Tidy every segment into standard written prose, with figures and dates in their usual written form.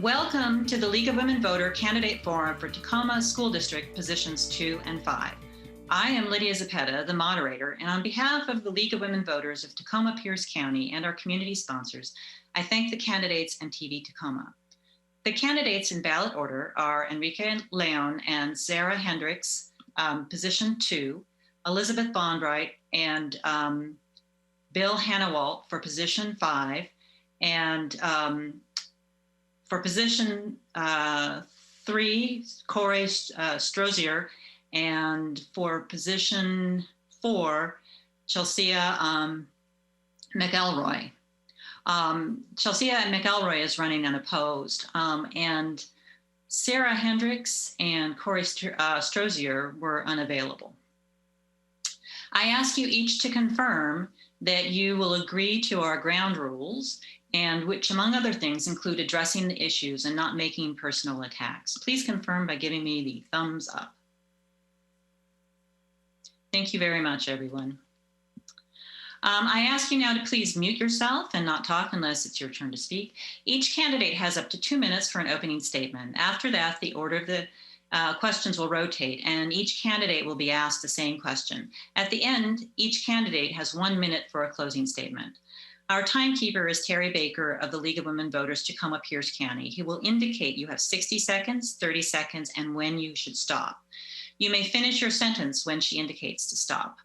Welcome to the League of Women Voter Candidate Forum for Tacoma School District Positions 2 and 5. I am Lydia Zapeta, the moderator, and on behalf of the League of Women Voters of Tacoma Pierce County and our community sponsors, I thank the candidates and TV Tacoma. The candidates in ballot order are Enrique Leon and Sarah Hendricks, position 2, Elizabeth Bondright and Bill Hannawalt for position 5, and for position 3, Corey Strozier, and for position 4, Chelsea McElroy. Chelsea McElroy is running unopposed, and Sarah Hendricks and Corey Strozier were unavailable. I ask you each to confirm that you will agree to our ground rules, and which, among other things, include addressing the issues and not making personal attacks. Please confirm by giving me the thumbs up. Thank you very much, everyone. I ask you now to please mute yourself and not talk unless it's your turn to speak. Each candidate has up to 2 minutes for an opening statement. After that, the order of the questions will rotate, and each candidate will be asked the same question. At the end, each candidate has 1 minute for a closing statement. Our timekeeper is Terry Baker of the League of Women Voters, Tacoma Pierce County. He will indicate you have 60 seconds, 30 seconds, and when you should stop. You may finish your sentence when she indicates to stop.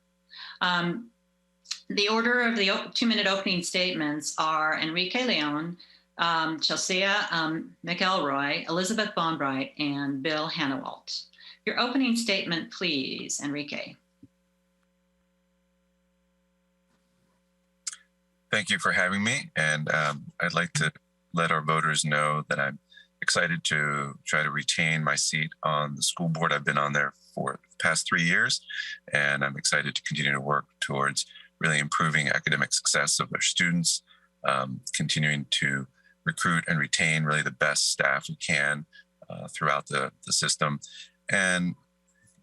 The order of the 2-minute opening statements are Enrique Leon, Chelsea McElroy, Elizabeth Bondright, and Bill Hannawalt. Your opening statement, please, Enrique. Thank you for having me, and I'd like to let our voters know that I'm excited to try to retain my seat on the school board. I've been on there for the past 3 years, and I'm excited to continue to work towards really improving academic success of our students, continuing to recruit and retain really the best staff we can throughout the system. And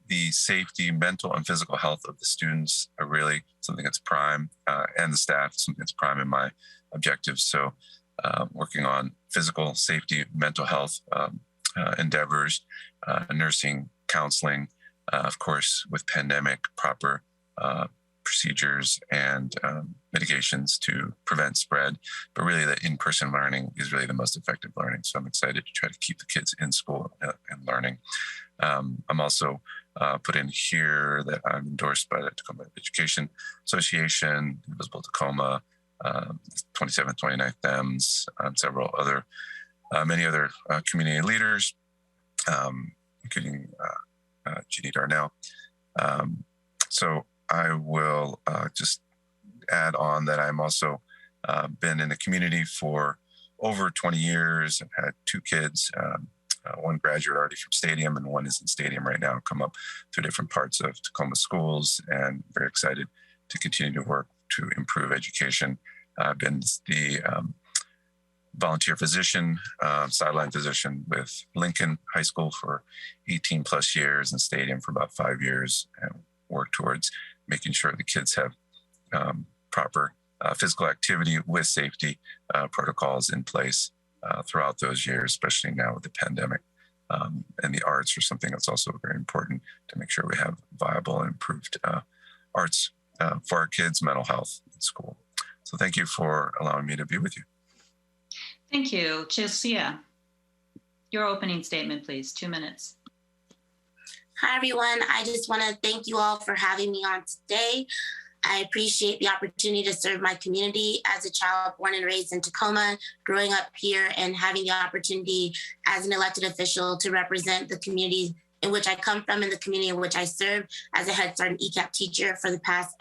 the safety, mental and physical health of the students are really something that's prime, and the staff, something that's prime in my objectives. So working on physical safety, mental health endeavors, nursing, counseling, of course, with pandemic, proper procedures and mitigations to prevent spread, but really the in-person learning is really the most effective learning. So I'm excited to try to keep the kids in school and learning. I'm also put in here that I'm endorsed by the Tacoma Education Association, Invisible Tacoma, 27th, 29th Thems, several other, many other community leaders, including Jeannie Darnell. So I will just add on that I'm also been in the community for over 20 years. I've had 2 kids, one graduate already from Stadium and one is in Stadium right now, come up through different parts of Tacoma schools, and very excited to continue to work to improve education. I've been the volunteer physician, sideline physician with Lincoln High School for 18 plus years and Stadium for about 5 years, and work towards making sure the kids have proper physical activity with safety protocols in place throughout those years, especially now with the pandemic. And the arts are something that's also very important to make sure we have viable and improved arts for our kids' mental health in school. So thank you for allowing me to be with you. Thank you. Chelsea, your opening statement, please. 2 minutes. Hi, everyone. I just want to thank you all for having me on today. I appreciate the opportunity to serve my community as a child born and raised in Tacoma, growing up here and having the opportunity as an elected official to represent the community in which I come from and the community in which I serve as a Head Start and ECAP teacher for the past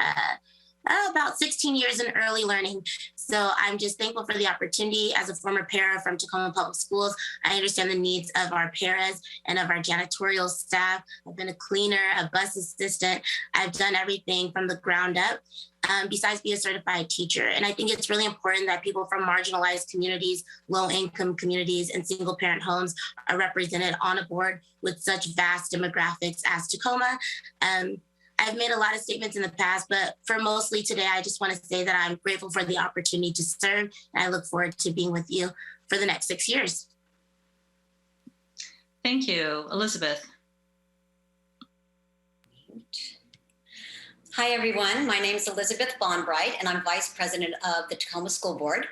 about 16 years in early learning. So I'm just thankful for the opportunity. As a former para from Tacoma Public Schools, I understand the needs of our paras and of our janitorial staff. I've been a cleaner, a bus assistant. I've done everything from the ground up, besides be a certified teacher. And I think it's really important that people from marginalized communities, low-income communities, and single-parent homes are represented on a board with such vast demographics as Tacoma. I've made a lot of statements in the past, but for mostly today, I just want to say that I'm grateful for the opportunity to serve, and I look forward to being with you for the next 6 years. Thank you. Elizabeth. Hi, everyone. My name is Elizabeth Bonbright, and I'm Vice President of the Tacoma School Board.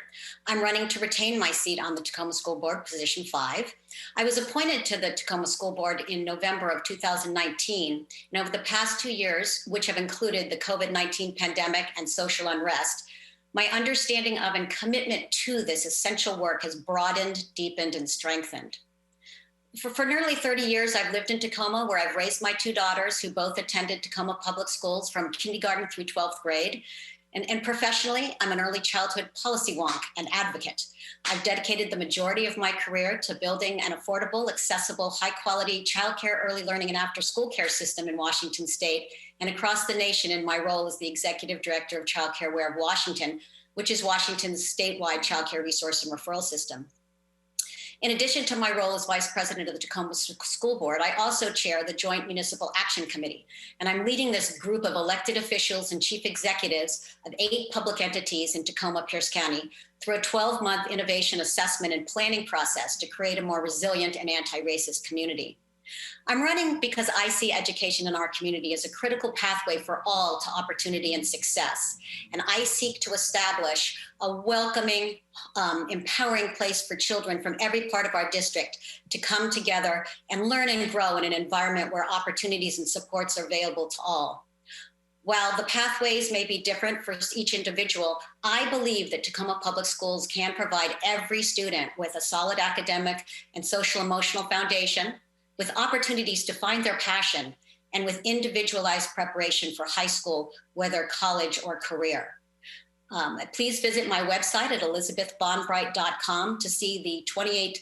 I'm running to retain my seat on the Tacoma School Board, position 5. I was appointed to the Tacoma School Board in November of 2019, and over the past 2 years, which have included the COVID-19 pandemic and social unrest, my understanding of and commitment to this essential work has broadened, deepened, and strengthened. For nearly 30 years, I've lived in Tacoma, where I've raised my 2 daughters who both attended Tacoma public schools from kindergarten through 12th grade. And professionally, I'm an early childhood policy wonk and advocate. I've dedicated the majority of my career to building an affordable, accessible, high-quality childcare, early learning, and after-school care system in Washington State and across the nation in my role as the Executive Director of Child Care Aware of Washington, which is Washington's statewide childcare resource and referral system. In addition to my role as Vice President of the Tacoma School Board, I also chair the Joint Municipal Action Committee, and I'm leading this group of elected officials and chief executives of 8 public entities in Tacoma, Pierce County through a 12-month innovation assessment and planning process to create a more resilient and anti-racist community. I'm running because I see education in our community as a critical pathway for all to opportunity and success. And I seek to establish a welcoming, empowering place for children from every part of our district to come together and learn and grow in an environment where opportunities and supports are available to all. While the pathways may be different for each individual, I believe that Tacoma Public Schools can provide every student with a solid academic and social emotional foundation, with opportunities to find their passion, and with individualized preparation for high school, whether college or career. Please visit my website at elizabethbonbright.com to see the 28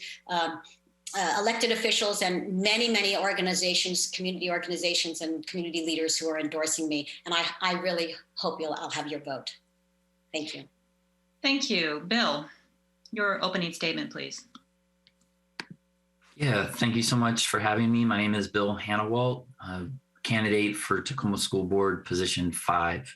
elected officials and many organizations, community organizations and community leaders who are endorsing me. And I really hope I'll have your vote. Thank you. Thank you. Bill, your opening statement, please. Yeah, thank you so much for having me. My name is Bill Hannawalt, candidate for Tacoma School Board, position 5.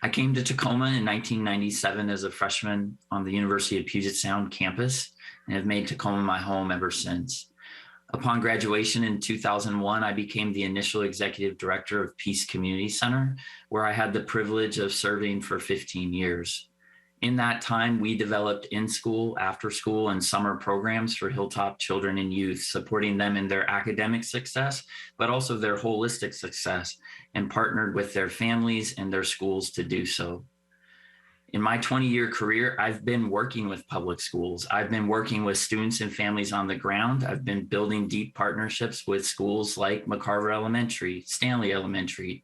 I came to Tacoma in 1997 as a freshman on the University of Puget Sound campus and have made Tacoma my home ever since. Upon graduation in 2001, I became the initial executive director of Peace Community Center, where I had the privilege of serving for 15 years. In that time, we developed in-school, after-school, and summer programs for Hilltop children and youth, supporting them in their academic success, but also their holistic success, and partnered with their families and their schools to do so. In my 20-year career, I've been working with public schools. I've been working with students and families on the ground. I've been building deep partnerships with schools like McCarver Elementary, Stanley Elementary,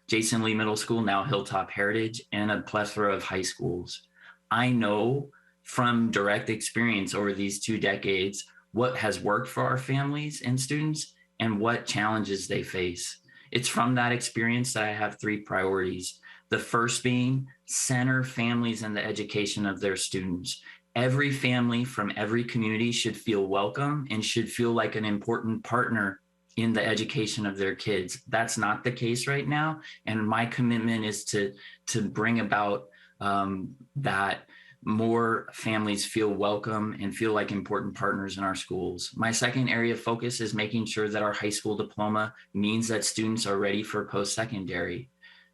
Jason Lee Middle School, now Hilltop Heritage, and a plethora of high schools. I know from direct experience over these 2 decades what has worked for our families and students and what challenges they face. It's from that experience that I have 3 priorities. The first being center families in the education of their students. Every family from every community should feel welcome and should feel like an important partner in the education of their kids. That's not the case right now. And my commitment is to bring about that more families feel welcome and feel like important partners in our schools. My second area of focus is making sure that our high school diploma means that students are ready for post-secondary.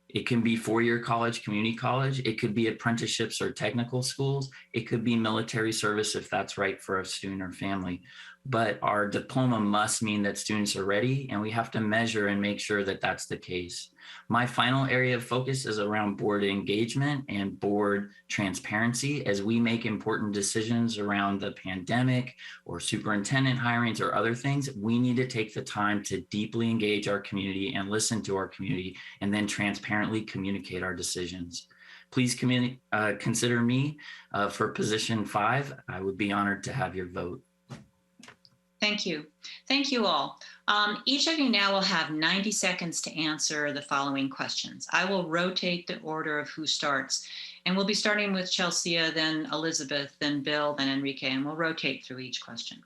It can be 4-year college, community college. It could be apprenticeships or technical schools. It could be military service if that's right for a student or family. But our diploma must mean that students are ready, and we have to measure and make sure that that's the case. My final area of focus is around board engagement and board transparency as we make important decisions around the pandemic or superintendent hirings or other things. We need to take the time to deeply engage our community and listen to our community and then transparently communicate our decisions. Please consider me for position 5. I would be honored to have your vote. Thank you. Thank you all. Each of you now will have 90 seconds to answer the following questions. I will rotate the order of who starts, and we'll be starting with Chelsea, then Elizabeth, then Bill, then Enrique, and we'll rotate through each question.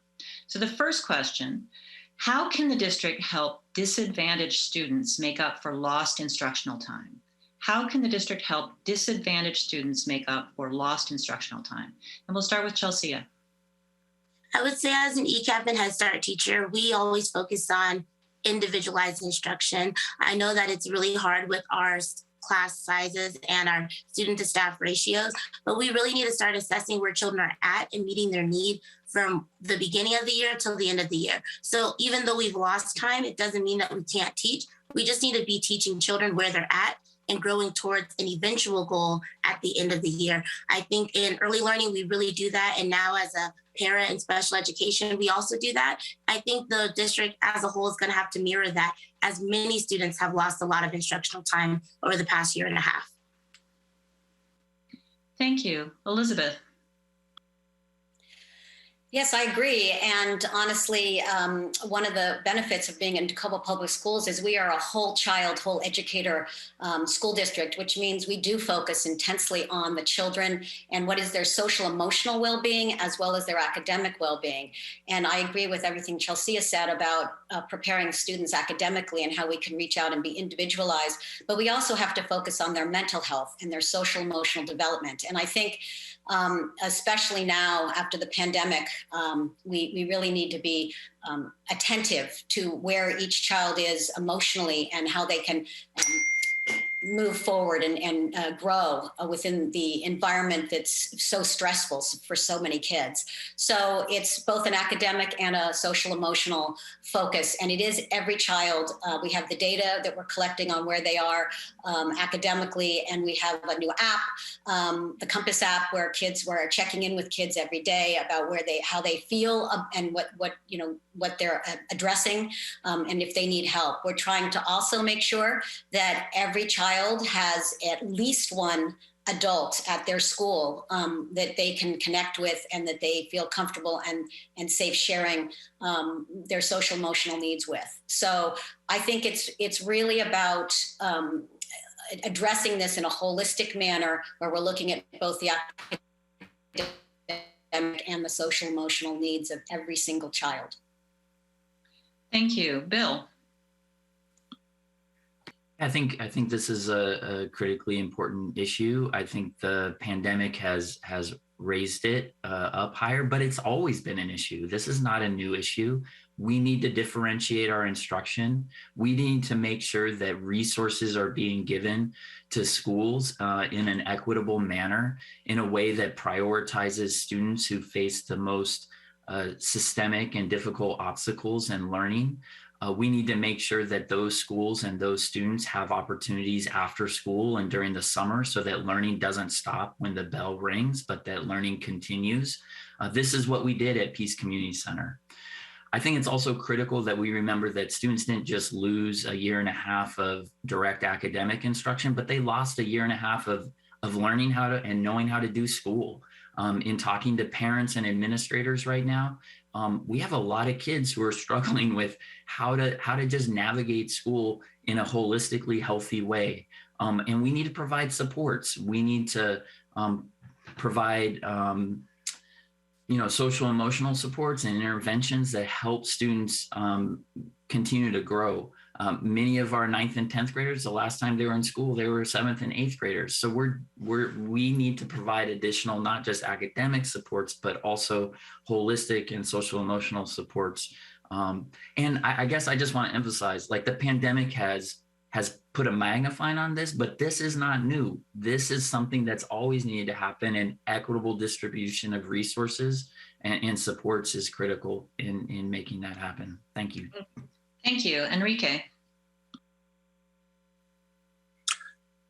So the first question, how can the district help disadvantaged students make up for lost instructional time? How can the district help disadvantaged students make up for lost instructional time? And we'll start with Chelsea. I would say as an ECAP and Head Start teacher, we always focus on individualized instruction. I know that it's really hard with our class sizes and our student to staff ratios, but we really need to start assessing where children are at and meeting their need from the beginning of the year till the end of the year. So even though we've lost time, it doesn't mean that we can't teach. We just need to be teaching children where they're at and growing towards an eventual goal at the end of the year. I think in early learning, we really do that. And now as a parent in special education, we also do that. I think the district as a whole is going to have to mirror that, as many students have lost a lot of instructional time over the past year and a half. Thank you. Elizabeth. Yes, I agree. And honestly, one of the benefits of being in Tacoma Public Schools is we are a whole child, whole educator school district, which means we do focus intensely on the children and what is their social emotional well-being as well as their academic well-being. And I agree with everything Chelsea said about preparing students academically and how we can reach out and be individualized, but we also have to focus on their mental health and their social emotional development. And I think especially now after the pandemic, we really need to be attentive to where each child is emotionally and how they can move forward and grow within the environment that's so stressful for so many kids. So it's both an academic and a social emotional focus, and it is every child. We have the data that we're collecting on where they are academically, and we have a new app, the Compass app, where we're checking in with kids every day about how they feel and what they're addressing, and if they need help. We're trying to also make sure that every child has at least one adult at their school that they can connect with and that they feel comfortable and safe sharing their social emotional needs with. So I think it's really about addressing this in a holistic manner where we're looking at both the academic and the social emotional needs of every single child. Thank you. Bill. I think this is a critically important issue. I think the pandemic has raised it up higher, but it's always been an issue. This is not a new issue. We need to differentiate our instruction. We need to make sure that resources are being given to schools in an equitable manner, in a way that prioritizes students who face the most systemic and difficult obstacles in learning. We need to make sure that those schools and those students have opportunities after school and during the summer so that learning doesn't stop when the bell rings, but that learning continues. This is what we did at Peace Community Center. I think it's also critical that we remember that students didn't just lose a year and a half of direct academic instruction, but they lost a year and a half of learning how to and knowing how to do school. In talking to parents and administrators right now, we have a lot of kids who are struggling with how to just navigate school in a holistically healthy way. And we need to provide supports. We need to provide social emotional supports and interventions that help students continue to grow. Many of our 9th and 10th graders, the last time they were in school, they were 7th and 8th graders. So we need to provide additional, not just academic supports, but also holistic and social emotional supports. And I guess I just want to emphasize, like, the pandemic has put a magnifying on this, but this is not new. This is something that's always needed to happen, and equitable distribution of resources and supports is critical in making that happen. Thank you. Thank you. Enrique.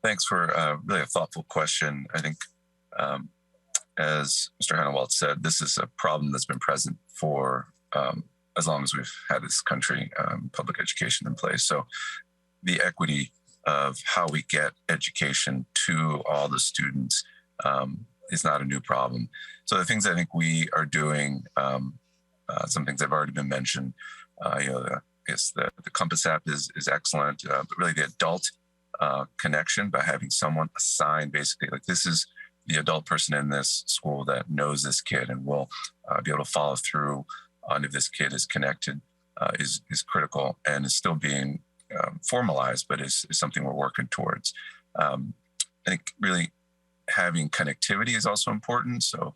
Thanks for really a thoughtful question. I think, as Mr. Hannawalt said, this is a problem that's been present for as long as we've had this country, public education in place. So the equity of how we get education to all the students is not a new problem. So the things I think we are doing, some things have already been mentioned, Yes, the Compass app is excellent, but really the adult connection by having someone assigned, basically, like, this is the adult person in this school that knows this kid and will be able to follow through on if this kid is connected is critical, and is still being formalized, but is something we're working towards. I think really having connectivity is also important. So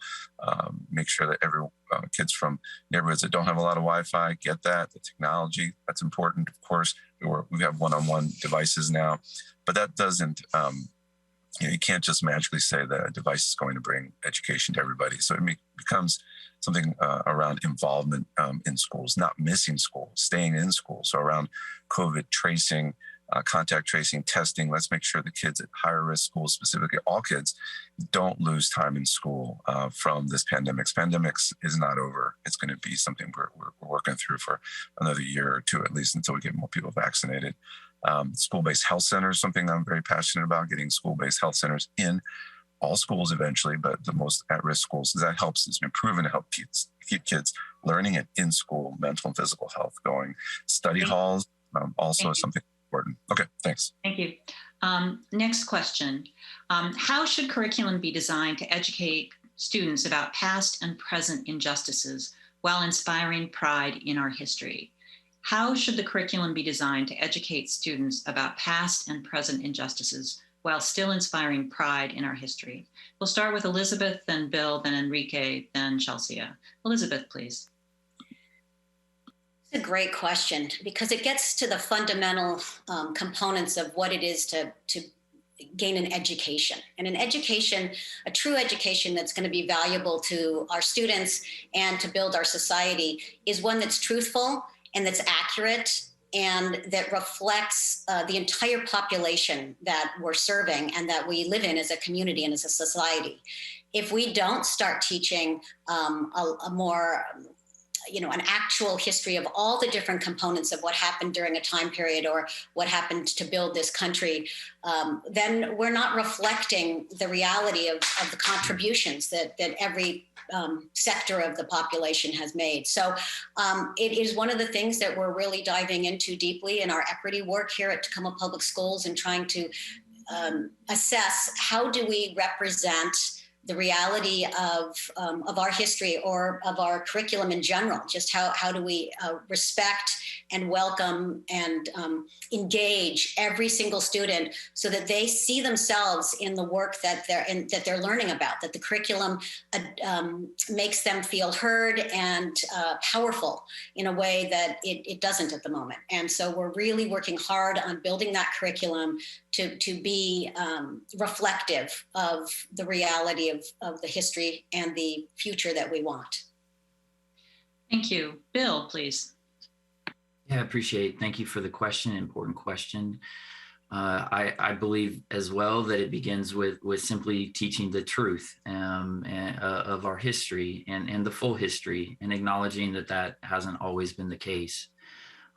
make sure that every kids from neighborhoods that don't have a lot of Wi-Fi get that. The technology, that's important. Of course, we have one-on-one devices now, but that doesn't, you can't just magically say that a device is going to bring education to everybody. So it becomes something around involvement in schools, not missing school, staying in school. So around COVID tracing, contact tracing, testing. Let's make sure the kids at higher risk schools, specifically all kids, don't lose time in school from this pandemic. Pandemics is not over. It's going to be something we're working through for another year or two, at least until we get more people vaccinated. School-based health centers, something I'm very passionate about, getting school-based health centers in all schools eventually, but the most at-risk schools, that helps. It's been proven to help keep kids learning it in school, mental and physical health going. Study halls also is something important. Okay, thanks. Thank you. Next question. How should curriculum be designed to educate students about past and present injustices while inspiring pride in our history? How should the curriculum be designed to educate students about past and present injustices while still inspiring pride in our history? We'll start with Elizabeth, then Bill, then Enrique, then Chelsea. Elizabeth, please. It's a great question because it gets to the fundamental components of what it is to gain an education. And an education, a true education that's going to be valuable to our students and to build our society, is one that's truthful and that's accurate and that reflects the entire population that we're serving and that we live in as a community and as a society. If we don't start teaching a more an actual history of all the different components of what happened during a time period or what happened to build this country, then we're not reflecting the reality of the contributions that every sector of the population has made. So it is one of the things that we're really diving into deeply in our equity work here at Tacoma Public Schools and trying to assess how do we represent the reality of our history or of our curriculum in general. Just how do we respect and welcome and engage every single student so that they see themselves in the work that they're learning about, that the curriculum makes them feel heard and powerful in a way that it doesn't at the moment. And so we're really working hard on building that curriculum to be reflective of the reality of the history and the future that we want. Thank you. Bill, please. Yeah, I appreciate it. Thank you for the question, important question. I believe as well that it begins with simply teaching the truth of our history and the full history and acknowledging that hasn't always been the case.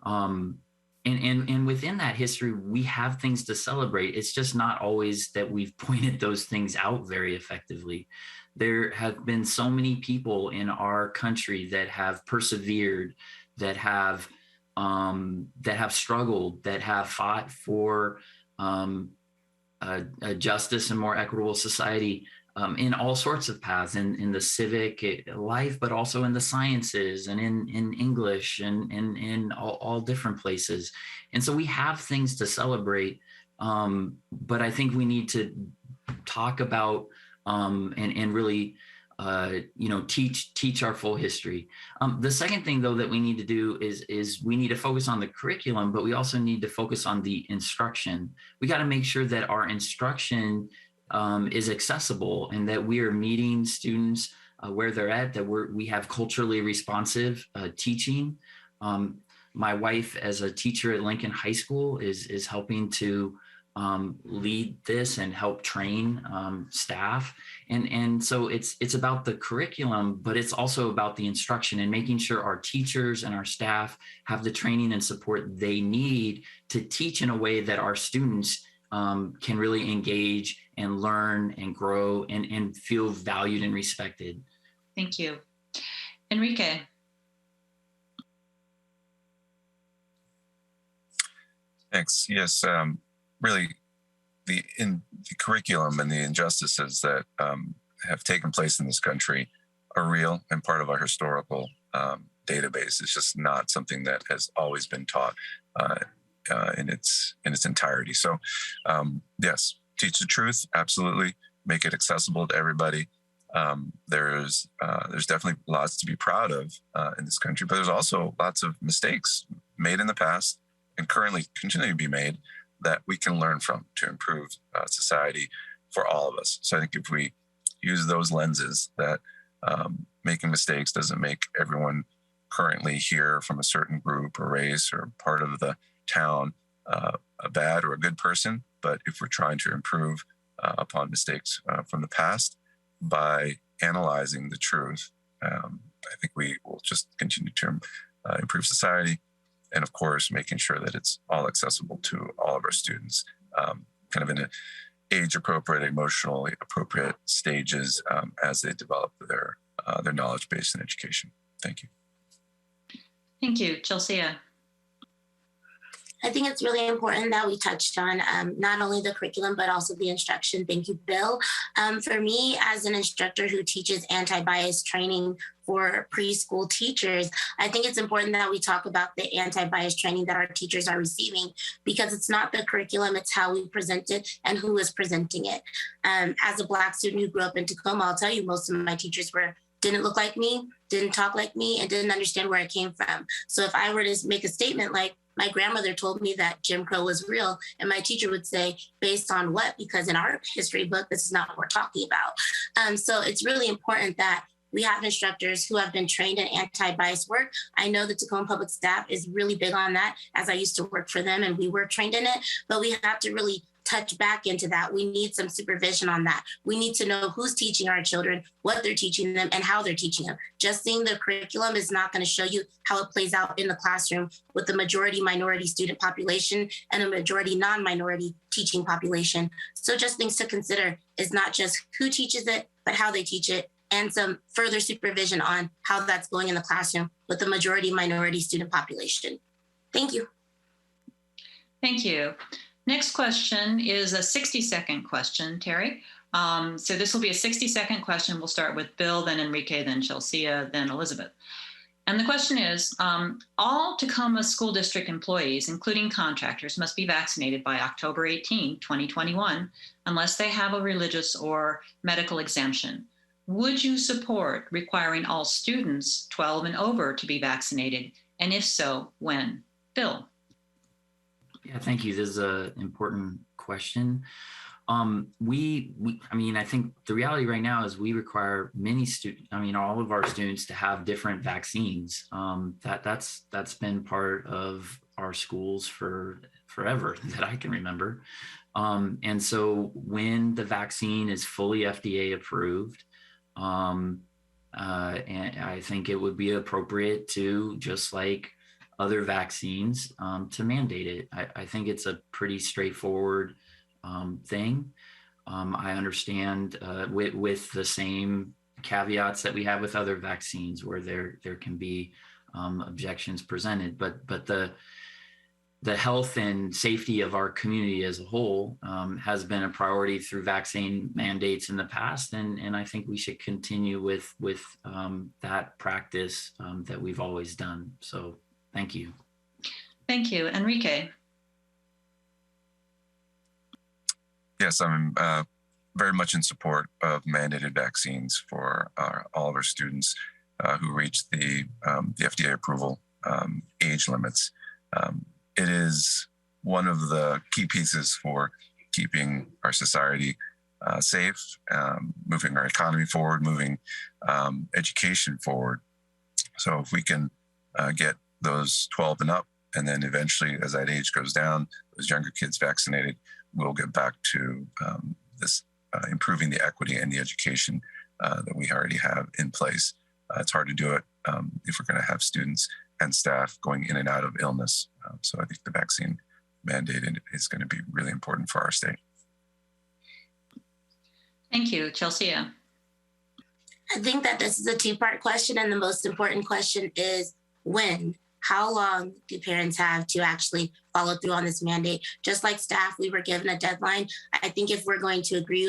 And within that history, we have things to celebrate. It's just not always that we've pointed those things out very effectively. There have been so many people in our country that have persevered, that have struggled, that have fought for a justice and more equitable society in all sorts of paths, in the civic life, but also in the sciences and in English and in all different places. And so we have things to celebrate, but I think we need to talk about and really teach our full history. The second thing, though, that we need to do is we need to focus on the curriculum, but we also need to focus on the instruction. We got to make sure that our instruction is accessible and that we are meeting students where they're at, that we have culturally responsive teaching. My wife, as a teacher at Lincoln High School, is helping to lead this and help train staff. And so it's about the curriculum, but it's also about the instruction and making sure our teachers and our staff have the training and support they need to teach in a way that our students can really engage and learn and grow and feel valued and respected. Thank you. Enrique. Thanks. Yes, really, the curriculum and the injustices that have taken place in this country are real and part of our historical database. It's just not something that has always been taught in its entirety. So, yes, teach the truth, absolutely, make it accessible to everybody. There's definitely lots to be proud of in this country, but there's also lots of mistakes made in the past and currently continue to be made that we can learn from to improve society for all of us. So I think if we use those lenses, that making mistakes doesn't make everyone currently here from a certain group or race or part of the town a bad or a good person. But if we're trying to improve upon mistakes from the past by analyzing the truth, I think we will just continue to improve society. And of course, making sure that it's all accessible to all of our students, kind of in an age appropriate, emotionally appropriate stages as they develop their knowledge base in education. Thank you. Thank you. Chelsea. I think it's really important that we touched on not only the curriculum, but also the instruction. Thank you, Bill. For me, as an instructor who teaches anti-bias training for preschool teachers, I think it's important that we talk about the anti-bias training that our teachers are receiving, because it's not the curriculum, it's how we present it and who is presenting it. As a Black student who grew up in Tacoma, I'll tell you, most of my teachers didn't look like me, didn't talk like me, and didn't understand where I came from. So if I were to make a statement like, my grandmother told me that Jim Crow was real, and my teacher would say, based on what? Because in our history book, this is not what we're talking about. So it's really important that we have instructors who have been trained in anti-bias work. I know the Tacoma Public staff is really big on that, as I used to work for them and we were trained in it, but we have to really touch back into that. We need some supervision on that. We need to know who's teaching our children, what they're teaching them, and how they're teaching them. Just seeing the curriculum is not going to show you how it plays out in the classroom with the majority minority student population and a majority non-minority teaching population. So just things to consider is not just who teaches it, but how they teach it, and some further supervision on how that's going in the classroom with the majority minority student population. Thank you. Thank you. Next question is a 60-second question, Terry. So this will be a 60-second question. We'll start with Bill, then Enrique, then Chelsea, then Elizabeth. And the question is, all Tacoma School District employees, including contractors, must be vaccinated by October 18, 2021, unless they have a religious or medical exemption. Would you support requiring all students 12 and over to be vaccinated? And if so, when? Bill. Yeah, thank you. This is an important question. I mean, I think the reality right now is we require all of our students to have different vaccines. That's been part of our schools for forever that I can remember. And so when the vaccine is fully FDA approved, and I think it would be appropriate to, just like other vaccines, to mandate it. I think it's a pretty straightforward thing. I understand with the same caveats that we have with other vaccines, where there can be objections presented, but the health and safety of our community as a whole has been a priority through vaccine mandates in the past, and I think we should continue with that practice that we've always done. So thank you. Thank you. Enrique. Yes, I'm very much in support of mandated vaccines for all of our students who reach the FDA approval age limits. It is one of the key pieces for keeping our society safe, moving our economy forward, moving education forward. So if we can get those 12 and up, and then eventually as that age goes down, those younger kids vaccinated, we'll get back to this improving the equity and the education that we already have in place. It's hard to do it if we're going to have students and staff going in and out of illness. So I think the vaccine mandate is going to be really important for our state. Thank you. Chelsea. I think that this is a two-part question, and the most important question is when. How long do parents have to actually follow through on this mandate? Just like staff, we were given a deadline. I think if we're going to agree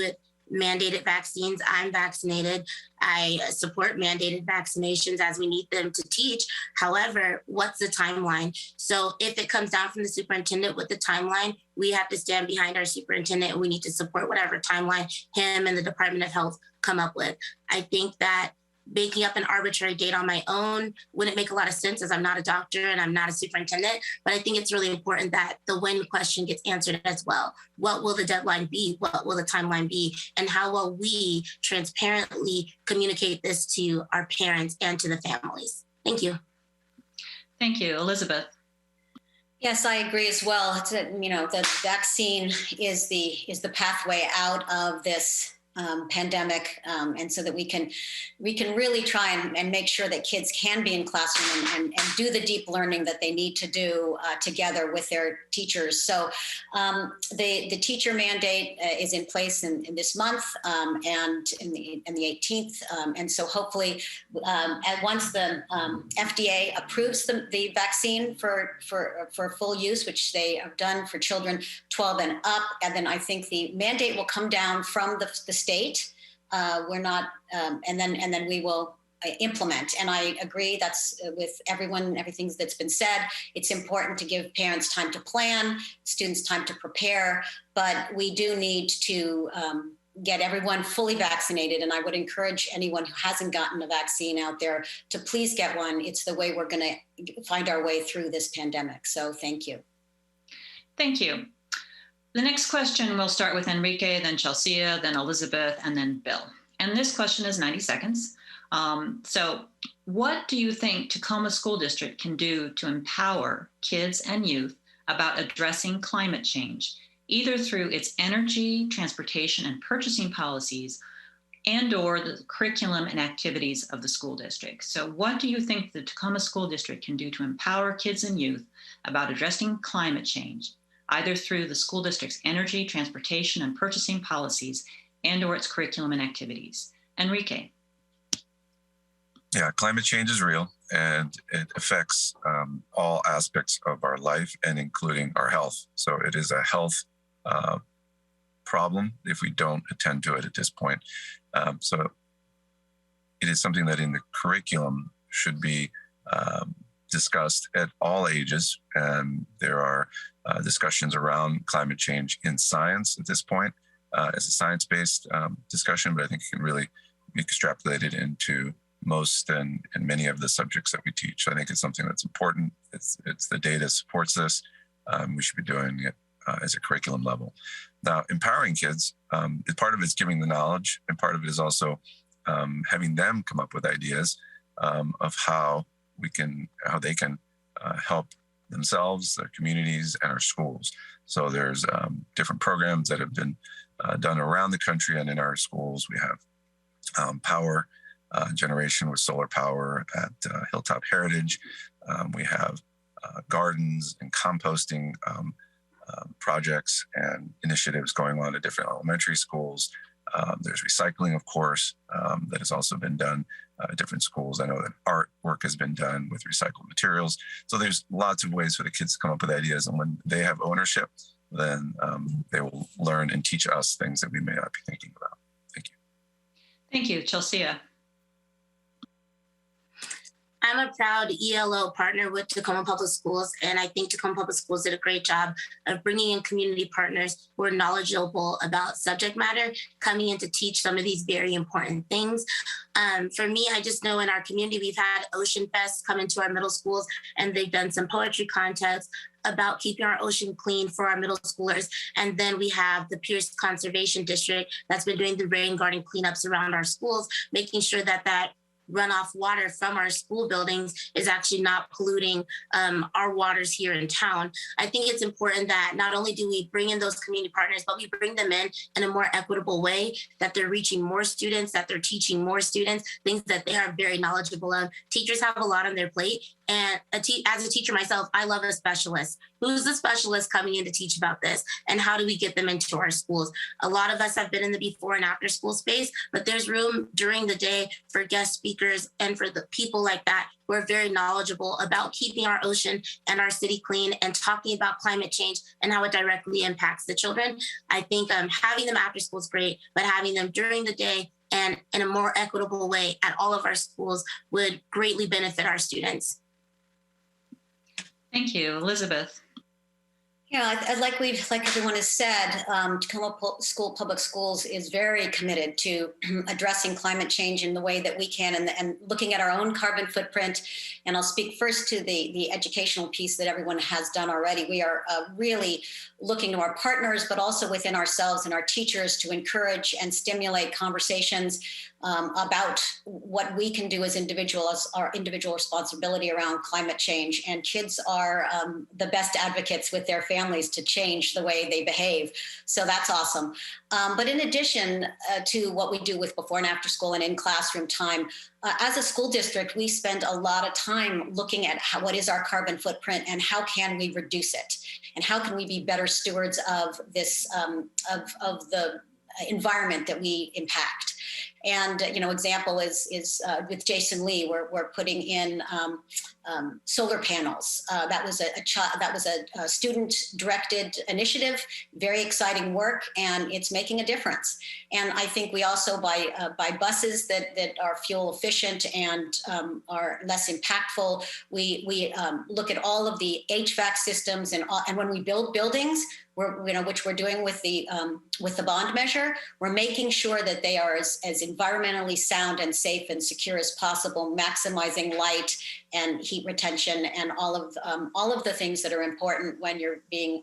mandated vaccines. I'm vaccinated. I support mandated vaccinations as we need them to teach. However, what's the timeline? So if it comes down from the superintendent with the timeline, we have to stand behind our superintendent and we need to support whatever timeline him and the Department of Health come up with. I think that making up an arbitrary date on my own wouldn't make a lot of sense, as I'm not a doctor and I'm not a superintendent. But I think it's really important that the when question gets answered as well. What will the deadline be? What will the timeline be? And how will we transparently communicate this to our parents and to the families? Thank you. Thank you. Elizabeth. Yes, I agree as well. It's the vaccine is the pathway out of this pandemic, and so that we can really try and make sure that kids can be in classroom and do the deep learning that they need to do together with their teachers. So the teacher mandate is in place in this month and in the 18th, and so hopefully once the FDA approves the vaccine for full use, which they have done for children 12 and up, and then I think the mandate will come down from the state. We're not, and then we will implement. And I agree, that's with everything that's been said. It's important to give parents time to plan, students time to prepare, but we do need to get everyone fully vaccinated. And I would encourage anyone who hasn't gotten a vaccine out there to please get one. It's the way we're going to find our way through this pandemic. So thank you. Thank you. The next question, we'll start with Enrique, then Chelsea, then Elizabeth, and then Bill. And this question is 90 seconds. So what do you think Tacoma School District can do to empower kids and youth about addressing climate change, either through its energy, transportation, and purchasing policies, and/or the curriculum and activities of the school district? So what do you think the Tacoma School District can do to empower kids and youth about addressing climate change, either through the school district's energy, transportation, and purchasing policies, and/or its curriculum and activities? Enrique. Yeah, climate change is real, and it affects all aspects of our life, and including our health. So it is a health problem if we don't attend to it at this point. So it is something that in the curriculum should be discussed at all ages, and there are discussions around climate change in science at this point as a science-based discussion, but I think it can really be extrapolated into most and many of the subjects that we teach. So I think it's something that's important. It's the data supports this. We should be doing it as a curriculum level. Now, empowering kids, part of it is giving the knowledge, and part of it is also having them come up with ideas of how they can help themselves, their communities, and our schools. So there's different programs that have been done around the country and in our schools. We have power generation with solar power at Hilltop Heritage. We have gardens and composting projects and initiatives going on at different elementary schools. There's recycling, of course, that has also been done at different schools. I know that art work has been done with recycled materials. So there's lots of ways for the kids to come up with ideas. And when they have ownership, then they will learn and teach us things that we may not be thinking about. Thank you. Thank you. Chelsea. I'm a proud ELO partner with Tacoma Public Schools, and I think Tacoma Public Schools did a great job of bringing in community partners who are knowledgeable about subject matter, coming in to teach some of these very important things. For me, I just know in our community, we've had Ocean Fest come into our middle schools, and they've done some poetry contests about keeping our ocean clean for our middle schoolers. And then we have the Pierce Conservation District that's been doing the rain garden cleanups around our schools, making sure that runoff water from our school buildings is actually not polluting our waters here in town. I think it's important that not only do we bring in those community partners, but we bring them in a more equitable way, that they're reaching more students, that they're teaching more students, things that they are very knowledgeable of. Teachers have a lot on their plate. And as a teacher myself, I love a specialist. who's the specialist coming in to teach about this, and how do we get them into our schools? A lot of us have been in the before and after school space, but there's room during the day for guest speakers and for the people like that who are very knowledgeable about keeping our ocean and our city clean and talking about climate change and how it directly impacts the children. I think having them after school is great, but having them during the day and in a more equitable way at all of our schools would greatly benefit our students. Thank you. Elizabeth. Yeah, like everyone has said, Tacoma Public Schools is very committed to addressing climate change in the way that we can, and looking at our own carbon footprint. And I'll speak first to the educational piece that everyone has done already. We are really looking to our partners, but also within ourselves and our teachers to encourage and stimulate conversations about what we can do as individuals, our individual responsibility around climate change. And kids are the best advocates with their families to change the way they behave. So that's awesome. But in addition to what we do with before and after school and in classroom time, as a school district, we spend a lot of time looking at what is our carbon footprint and how can we reduce it, and how can we be better stewards of this of the environment that we impact. And example is with Jason Lee, we're putting in solar panels. That was a student-directed initiative, very exciting work, and it's making a difference. And I think we also buy buses that are fuel efficient and are less impactful. We look at all of the HVAC systems, and when we build buildings, which we're doing with the bond measure, we're making sure that they are as environmentally sound and safe and secure as possible, maximizing light and heat retention and all of the things that are important when you're being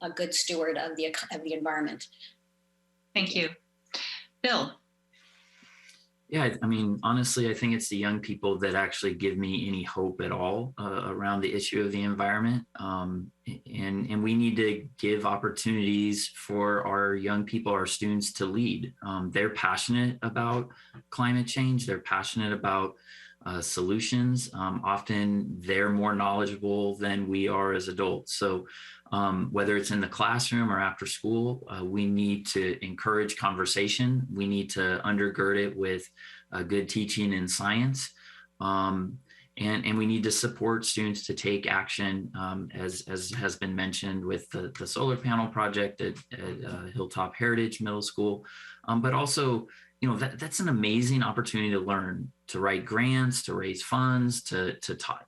a good steward of the environment. Thank you. Bill. Yeah, I mean, honestly, I think it's the young people that actually give me any hope at all around the issue of the environment. And we need to give opportunities for our young people, our students, to lead. They're passionate about climate change. They're passionate about solutions. Often they're more knowledgeable than we are as adults. So whether it's in the classroom or after school, we need to encourage conversation. We need to undergird it with good teaching and science. And we need to support students to take action, as has been mentioned with the solar panel project at Hilltop Heritage Middle School. But also, that's an amazing opportunity to learn, to write grants, to raise funds, to talk.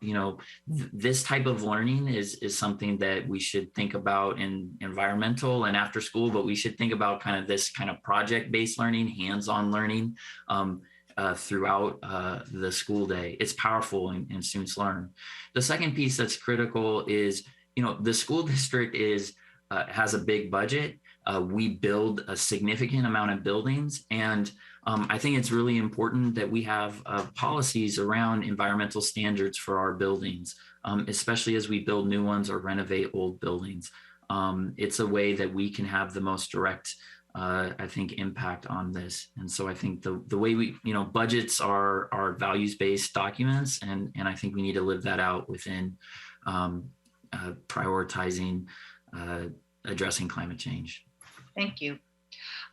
This type of learning is something that we should think about in environmental and after school, but we should think about kind of this kind of project-based learning, hands-on learning throughout the school day. It's powerful, and students learn. The second piece that's critical is, the school district has a big budget. We build a significant amount of buildings, and I think it's really important that we have policies around environmental standards for our buildings, especially as we build new ones or renovate old buildings. It's a way that we can have the most direct, I think, impact on this. And so I think the way we, budgets are values-based documents, and I think we need to live that out within prioritizing addressing climate change. Thank you.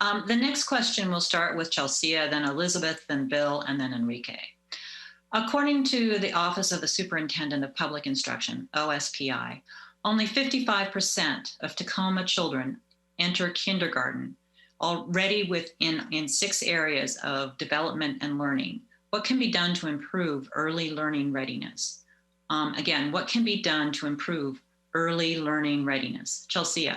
The next question will start with Chelsea, then Elizabeth, then Bill, and then Enrique. According to the Office of the Superintendent of Public Instruction, OSPI, only 55% of Tacoma children enter kindergarten already in 6 areas of development and learning. What can be done to improve early learning readiness? Again, what can be done to improve early learning readiness? Chelsea.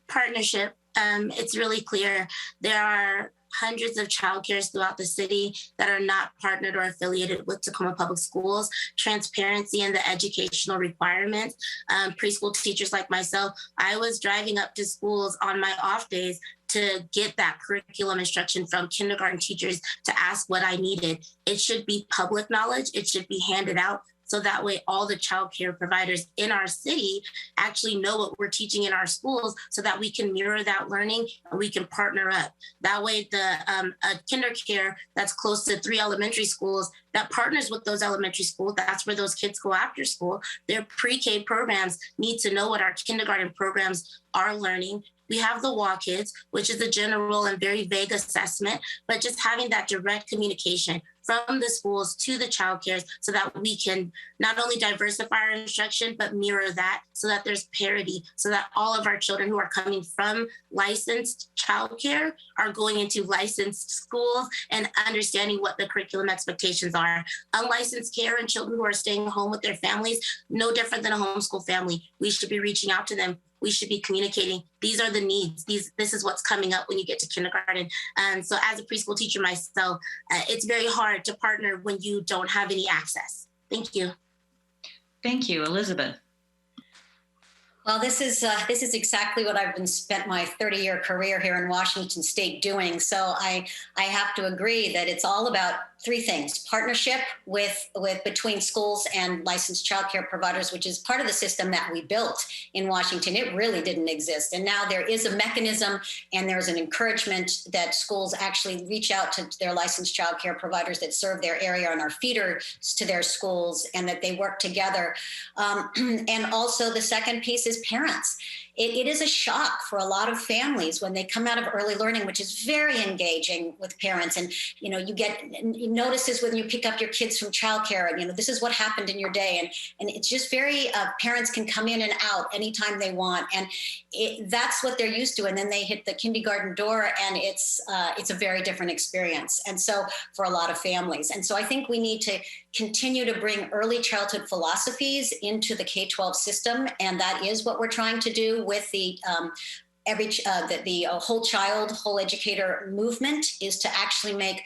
Partnership. It's really clear there are hundreds of childcares throughout the city that are not partnered or affiliated with Tacoma Public Schools. Transparency and the educational requirements. Preschool teachers like myself, I was driving up to schools on my off days to get that curriculum instruction from kindergarten teachers to ask what I needed. It should be public knowledge. It should be handed out so that way all the childcare providers in our city actually know what we're teaching in our schools, so that we can mirror that learning and we can partner up. That way the kinder care that's close to 3 elementary schools that partners with those elementary schools, that's where those kids go after school. Their pre-K programs need to know what our kindergarten programs are learning. We have the WA Kids, which is a general and very vague assessment, but just having that direct communication from the schools to the child cares, so that we can not only diversify our instruction, but mirror that so that there's parity, so that all of our children who are coming from licensed childcare are going into licensed schools and understanding what the curriculum expectations are. Unlicensed care and children who are staying home with their families, no different than a homeschool family. We should be reaching out to them. We should be communicating. These are the needs. This is what's coming up when you get to kindergarten. And so as a preschool teacher myself, it's very hard to partner when you don't have any access. Thank you. Thank you, Elizabeth. Well, this is exactly what I've been spent my 30-year career here in Washington State doing. So I have to agree that it's all about 3 things: partnership with between schools and licensed childcare providers, which is part of the system that we built in Washington. It really didn't exist, and now there is a mechanism and there's an encouragement that schools actually reach out to their licensed childcare providers that serve their area and are feeders to their schools, and that they work together. And also the second piece is parents. It is a shock for a lot of families when they come out of early learning, which is very engaging with parents. And, you get notices when you pick up your kids from childcare and, this is what happened in your day. And it's just very, parents can come in and out anytime they want. And that's what they're used to. And then they hit the kindergarten door and it's a very different experience. And so for a lot of families. And so I think we need to continue to bring early childhood philosophies into the K-12 system. And that is what we're trying to do with the whole child, whole educator movement, is to actually make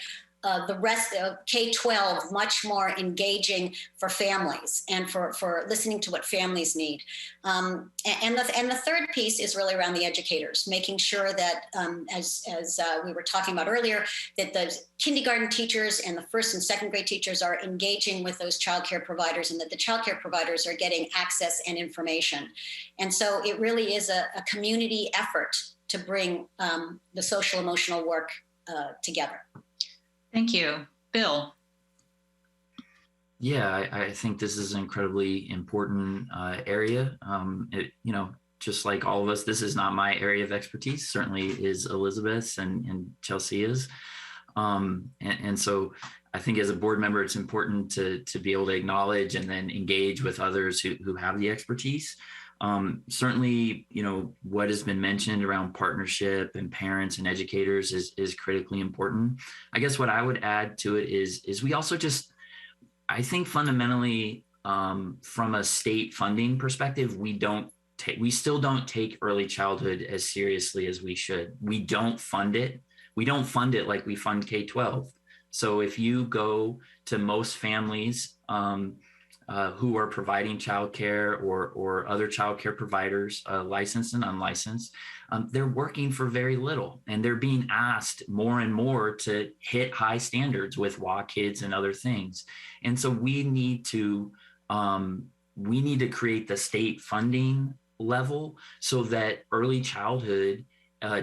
the rest of K-12 much more engaging for families and for listening to what families need. And the third piece is really around the educators, making sure that, as we were talking about earlier, that the kindergarten teachers and the first and second grade teachers are engaging with those childcare providers, and that the childcare providers are getting access and information. And so it really is a community effort to bring the social emotional work together. Thank you. Bill. Yeah, I think this is an incredibly important area. Just like all of us, this is not my area of expertise. Certainly is Elizabeth's and Chelsea's. And so I think as a board member, it's important to be able to acknowledge and then engage with others who have the expertise. Certainly, what has been mentioned around partnership and parents and educators is critically important. I guess what I would add to it is we also I think fundamentally, from a state funding perspective, we still don't take early childhood as seriously as we should. We don't fund it. We don't fund it like we fund K-12. So if you go to most families, who are providing childcare or other childcare providers, licensed and unlicensed, they're working for very little, and they're being asked more and more to hit high standards with WA Kids and other things. And so we need to create the state funding level so that early childhood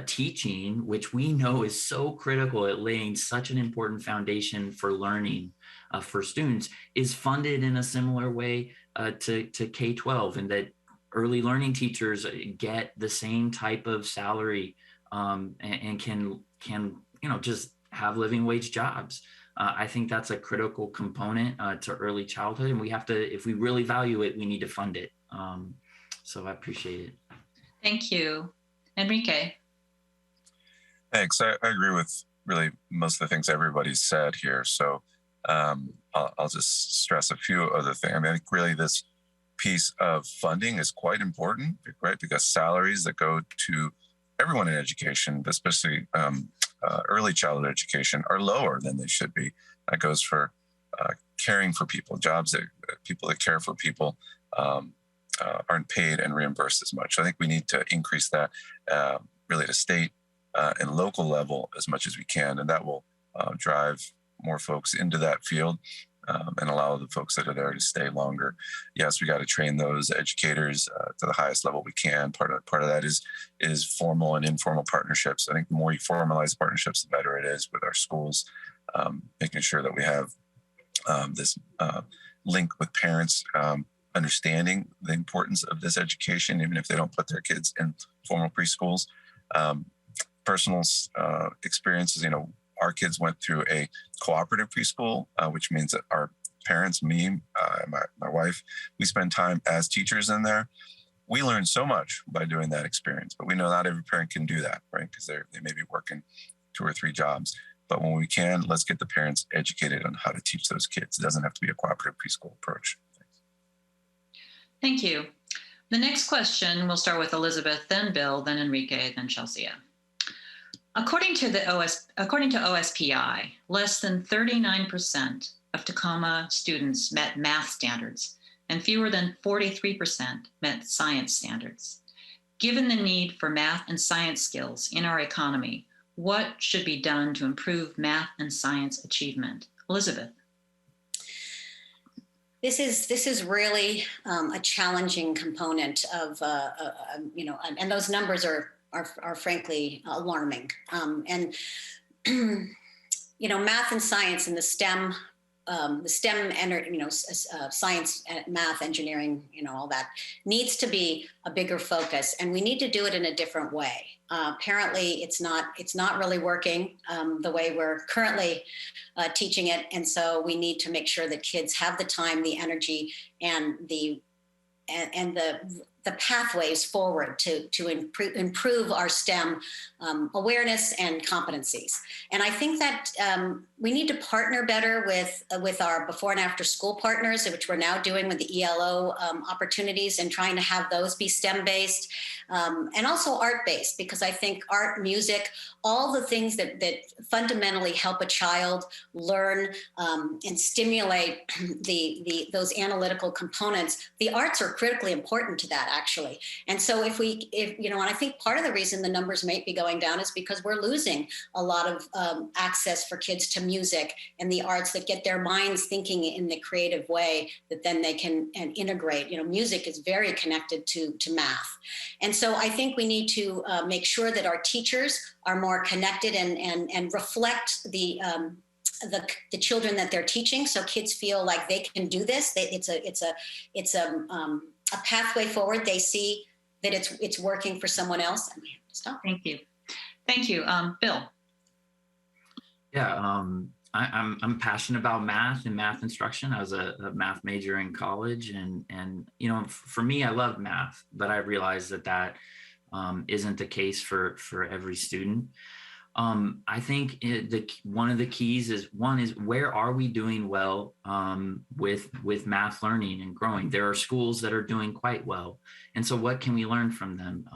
teaching, which we know is so critical at laying such an important foundation for learning for students, is funded in a similar way to K-12, and that early learning teachers get the same type of salary and can just have living wage jobs. I think that's a critical component to early childhood, and we have to, if we really value it, we need to fund it. So I appreciate it. Thank you. Enrique. Thanks. I agree with really most of the things everybody's said here. So I'll just stress a few other things. I mean, I think really this piece of funding is quite important, right? Because salaries that go to everyone in education, especially early childhood education, are lower than they should be. That goes for caring for people, jobs that people that care for people aren't paid and reimbursed as much. So I think we need to increase that really at a state and local level as much as we can, and that will drive more folks into that field. and allow the folks that are there to stay longer. Yes, we got to train those educators to the highest level we can. Part of that is formal and informal partnerships. I think the more you formalize partnerships, the better it is with our schools, making sure that we have this link with parents, understanding the importance of this education, even if they don't put their kids in formal preschools. Personal experiences, our kids went through a cooperative preschool, which means that our parents, me, and my wife, we spend time as teachers in there. We learned so much by doing that experience, but we know not every parent can do that, right? Because they may be working 2 or 3 jobs. But when we can, let's get the parents educated on how to teach those kids. It doesn't have to be a cooperative preschool approach. Thank you. The next question, we'll start with Elizabeth, then Bill, then Enrique, then Chelsea. According to OSPI, less than 39% of Tacoma students met math standards, and fewer than 43% met science standards. Given the need for math and science skills in our economy, what should be done to improve math and science achievement? Elizabeth. This is really a challenging component of, and those numbers are frankly alarming. Math and science and the STEM, science, math, engineering, all that needs to be a bigger focus, and we need to do it in a different way. Apparently, it's not really working the way we're currently teaching it, and so we need to make sure that kids have the time, the energy, and the pathways forward to improve our STEM awareness and competencies. And I think that we need to partner better with our before and after school partners, which we're now doing with the ELO opportunities, and trying to have those be STEM-based and also art-based, because I think art, music, all the things that fundamentally help a child learn and stimulate those analytical components, the arts are critically important to that, actually. And so and I think part of the reason the numbers may be going down is because we're losing a lot of access for kids to music and the arts that get their minds thinking in the creative way that then they can integrate. Music is very connected to math. And so I think we need to make sure that our teachers are more connected and reflect the children that they're teaching, so kids feel like they can do this. It's a pathway forward. They see that it's working for someone else, and we have to stop. Thank you, Bill. Yeah, I'm passionate about math and math instruction. I was a math major in college, and for me, I love math, but I realized that isn't the case for every student. I think one of the keys is where are we doing well with math learning and growing? There are schools that are doing quite well, and so what can we learn from them?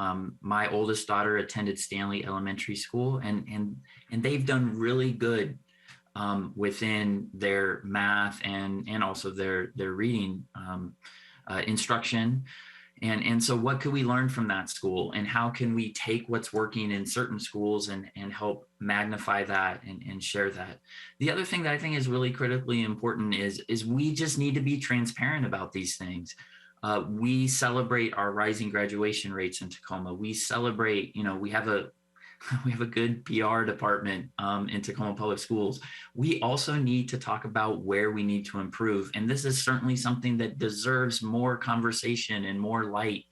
My oldest daughter attended Stanley Elementary School, and they've done really good within their math and also their reading instruction. And so what could we learn from that school, and how can we take what's working in certain schools and help magnify that and share that? The other thing that I think is really critically important is we just need to be transparent about these things. We celebrate our rising graduation rates in Tacoma. We celebrate, we have a good PR department in Tacoma Public Schools. We also need to talk about where we need to improve. And this is certainly something that deserves more conversation and more light.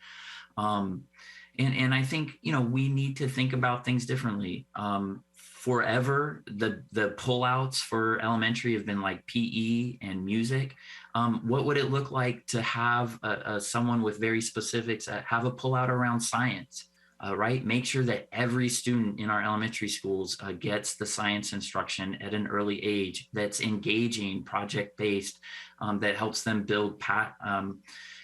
And I think, we need to think about things differently. Forever, the pullouts for elementary have been like PE and music. What would it look like to have someone with very specifics have a pullout around science? Right? Make sure that every student in our elementary schools gets the science instruction at an early age that's engaging, project-based, that helps them build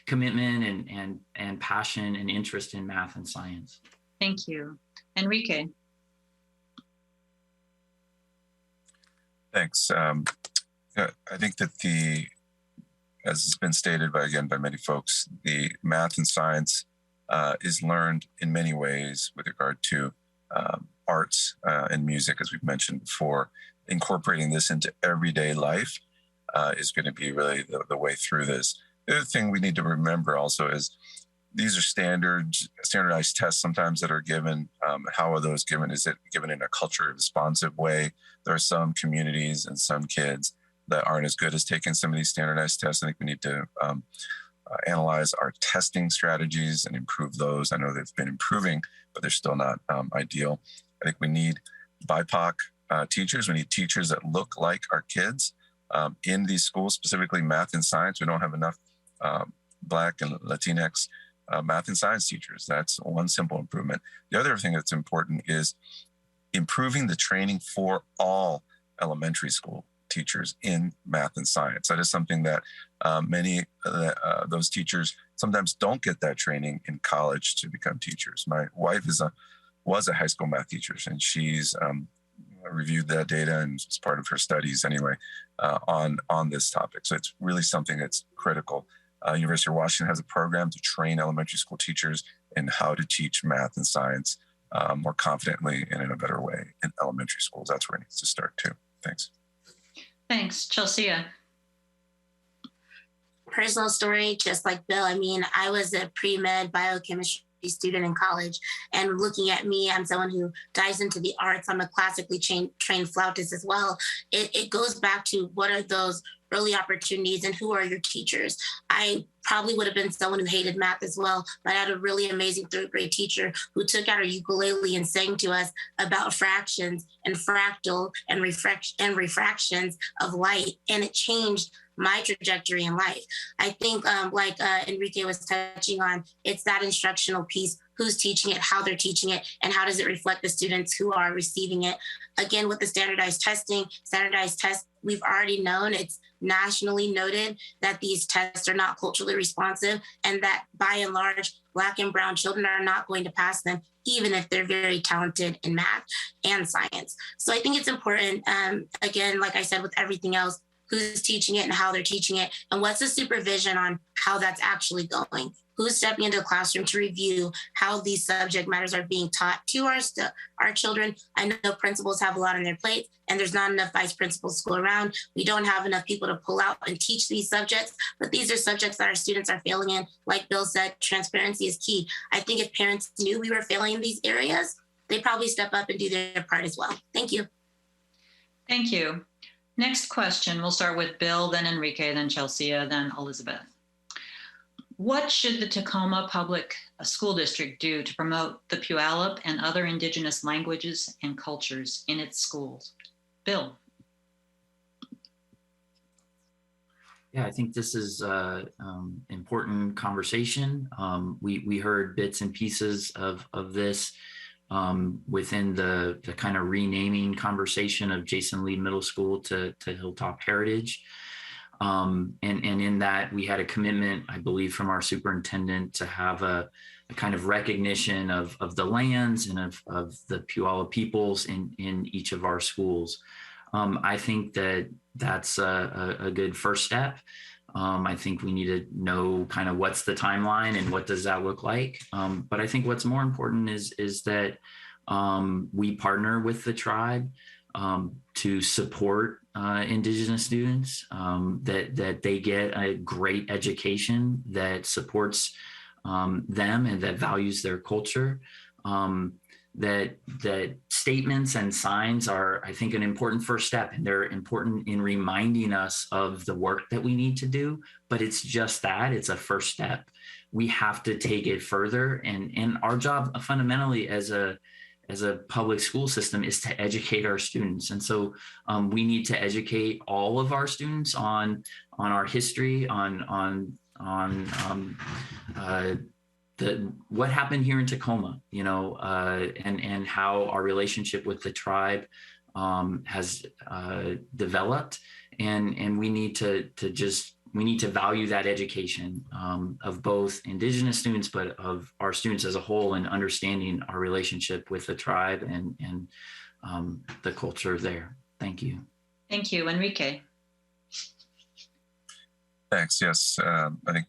commitment and passion and interest in math and science. Thank you. Enrique. Thanks. I think that as has been stated by many folks, the math and science is learned in many ways with regard to arts and music, as we've mentioned before. Incorporating this into everyday life is going to be really the way through this. The other thing we need to remember also is these are standardized tests sometimes that are given. How are those given? Is it given in a culturally responsive way? There are some communities and some kids that aren't as good as taking some of these standardized tests. I think we need to analyze our testing strategies and improve those. I know they've been improving, but they're still not ideal. I think we need BIPOC teachers. We need teachers that look like our kids in these schools, specifically math and science. We don't have enough Black and Latinx math and science teachers. That's one simple improvement. The other thing that's important is improving the training for all elementary school teachers in math and science. That is something that many those teachers sometimes don't get that training in college to become teachers. My wife was a high school math teacher, and she's reviewed that data and it's part of her studies anyway on this topic. So it's really something that's critical. University of Washington has a program to train elementary school teachers in how to teach math and science more confidently and in a better way in elementary schools. That's where it needs to start too. Thanks. Thanks, Chelsea. Personal story, just like Bill. I mean, I was a pre-med biochemistry student in college, and looking at me, I'm someone who dives into the arts. I'm a classically trained flautist as well. It goes back to what are those early opportunities and who are your teachers. I probably would have been someone who hated math as well, but I had a really amazing third grade teacher who took out her ukulele and sang to us about fractions and fractal and refractions of light. And it changed my trajectory in life. I think like Enrique was touching on, it's that instructional piece, who's teaching it, how they're teaching it, and how does it reflect the students who are receiving it. Again, with the standardized tests, we've already known, it's nationally noted that these tests are not culturally responsive, and that by and large, Black and brown children are not going to pass them, even if they're very talented in math and science. So I think it's important, again, like I said, with everything else, who's teaching it and how they're teaching it, and what's the supervision on how that's actually going. Who's stepping into the classroom to review how these subject matters are being taught to our children. I know principals have a lot on their plate, and there's not enough vice principals to go around. We don't have enough people to pull out and teach these subjects, but these are subjects that our students are failing in. Like Bill said, transparency is key. I think if parents knew we were failing in these areas, they'd probably step up and do their part as well. Thank you. Thank you. Next question, we'll start with Bill, then Enrique, then Chelsea, then Elizabeth. What should the Tacoma Public School District do to promote the Puyallup and other Indigenous languages and cultures in its schools? Bill. Yeah, I think this is an important conversation. We heard bits and pieces of this within the kind of renaming conversation of Jason Lee Middle School to Hilltop Heritage. And in that, we had a commitment, I believe, from our superintendent to have a kind of recognition of the lands and of the Puyallup peoples in each of our schools. I think that's a good first step. I think we need to know kind of what's the timeline and what does that look like. But I think what's more important is that we partner with the tribe to support Indigenous students, that they get a great education that supports them and that values their culture. That statements and signs are, I think, an important first step, and they're important in reminding us of the work that we need to do. But it's just that, it's a first step. We have to take it further, and our job fundamentally as a public school system is to educate our students. And so we need to educate all of our students on our history, on what happened here in Tacoma, and how our relationship with the tribe has developed, and we need to value that education of both Indigenous students, but of our students as a whole, and understanding our relationship with the tribe and the culture there. Thank you. Thank you, Enrique. Thanks. Yes, I think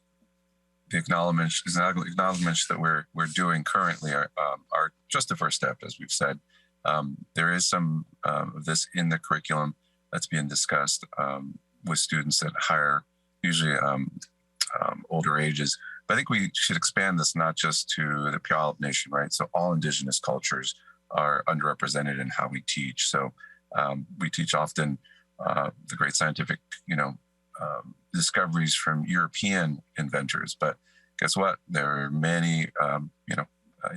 the acknowledgements that we're doing currently are just the first step, as we've said. There is some of this in the curriculum that's being discussed. with students at higher, usually older ages. But I think we should expand this not just to the Puyallup Nation, right? So all Indigenous cultures are underrepresented in how we teach. So we teach often the great scientific, discoveries from European inventors. But guess what? There are many,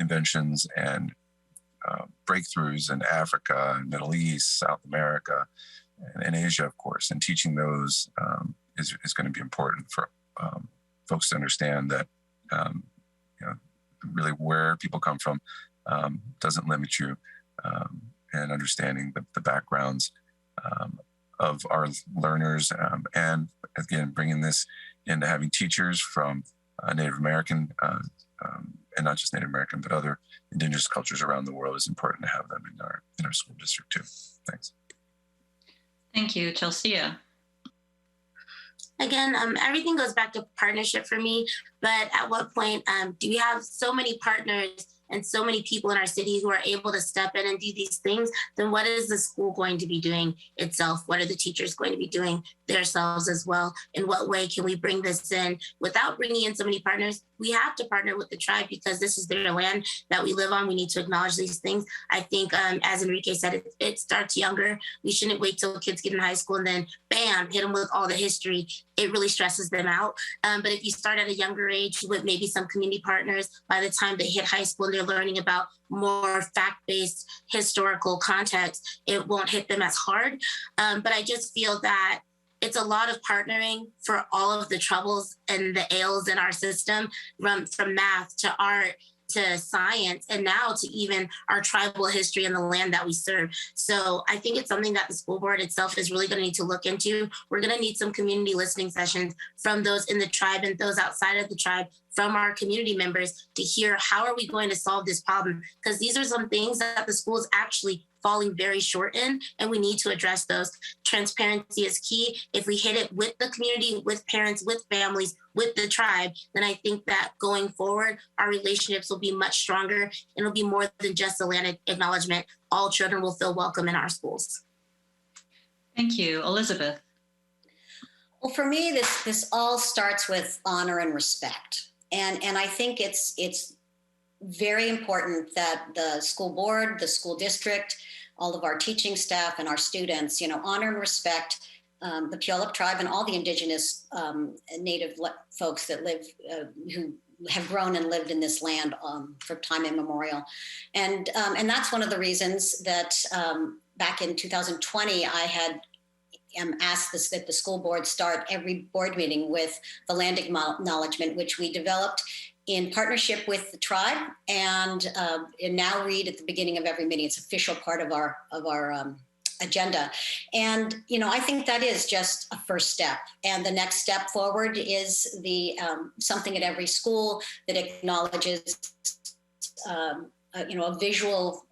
inventions and breakthroughs in Africa, and Middle East, South America, and Asia, of course. And teaching those is going to be important for folks to understand that, really where people come from doesn't limit you, and understanding the backgrounds of our learners, and again, bringing this into having teachers from Native American, and not just Native American, but other Indigenous cultures around the world is important to have them in our school district too. Thanks. Thank you, Chelsea. Again, everything goes back to partnership for me, but at what point do we have so many partners and so many people in our city who are able to step in and do these things? Then what is the school going to be doing itself? What are the teachers going to be doing themselves as well? In what way can we bring this in without bringing in so many partners? We have to partner with the tribe because this is their land that we live on. We need to acknowledge these things. I think, as Enrique said, it starts younger. We shouldn't wait till kids get in high school and then bam, hit them with all the history. It really stresses them out. But if you start at a younger age with maybe some community partners, by the time they hit high school and they're learning about more fact-based historical context, it won't hit them as hard. But I just feel that it's a lot of partnering for all of the troubles and the ails in our system, from math to art to science, and now to even our tribal history and the land that we serve. So I think it's something that the school board itself is really going to need to look into. We're going to need some community listening sessions from those in the tribe and those outside of the tribe, from our community members, to hear how are we going to solve this problem? Because these are some things that the school is actually falling very short in, and we need to address those. Transparency is key. If we hit it with the community, with parents, with families, with the tribe, then I think that going forward, our relationships will be much stronger, and it'll be more than just a land acknowledgement. All children will feel welcome in our schools. Thank you, Elizabeth. Well, for me, this all starts with honor and respect. And I think it's very important that the school board, the school district, all of our teaching staff and our students, honor and respect the Puyallup tribe and all the Indigenous Native folks that live, who have grown and lived in this land for time immemorial. And that's one of the reasons that back in 2020, I had asked that the school board start every board meeting with the land acknowledgement, which we developed in partnership with the tribe, and now read at the beginning of every meeting. It's official part of our agenda. And, I think that is just a first step. And the next step forward is the something at every school that acknowledges a visual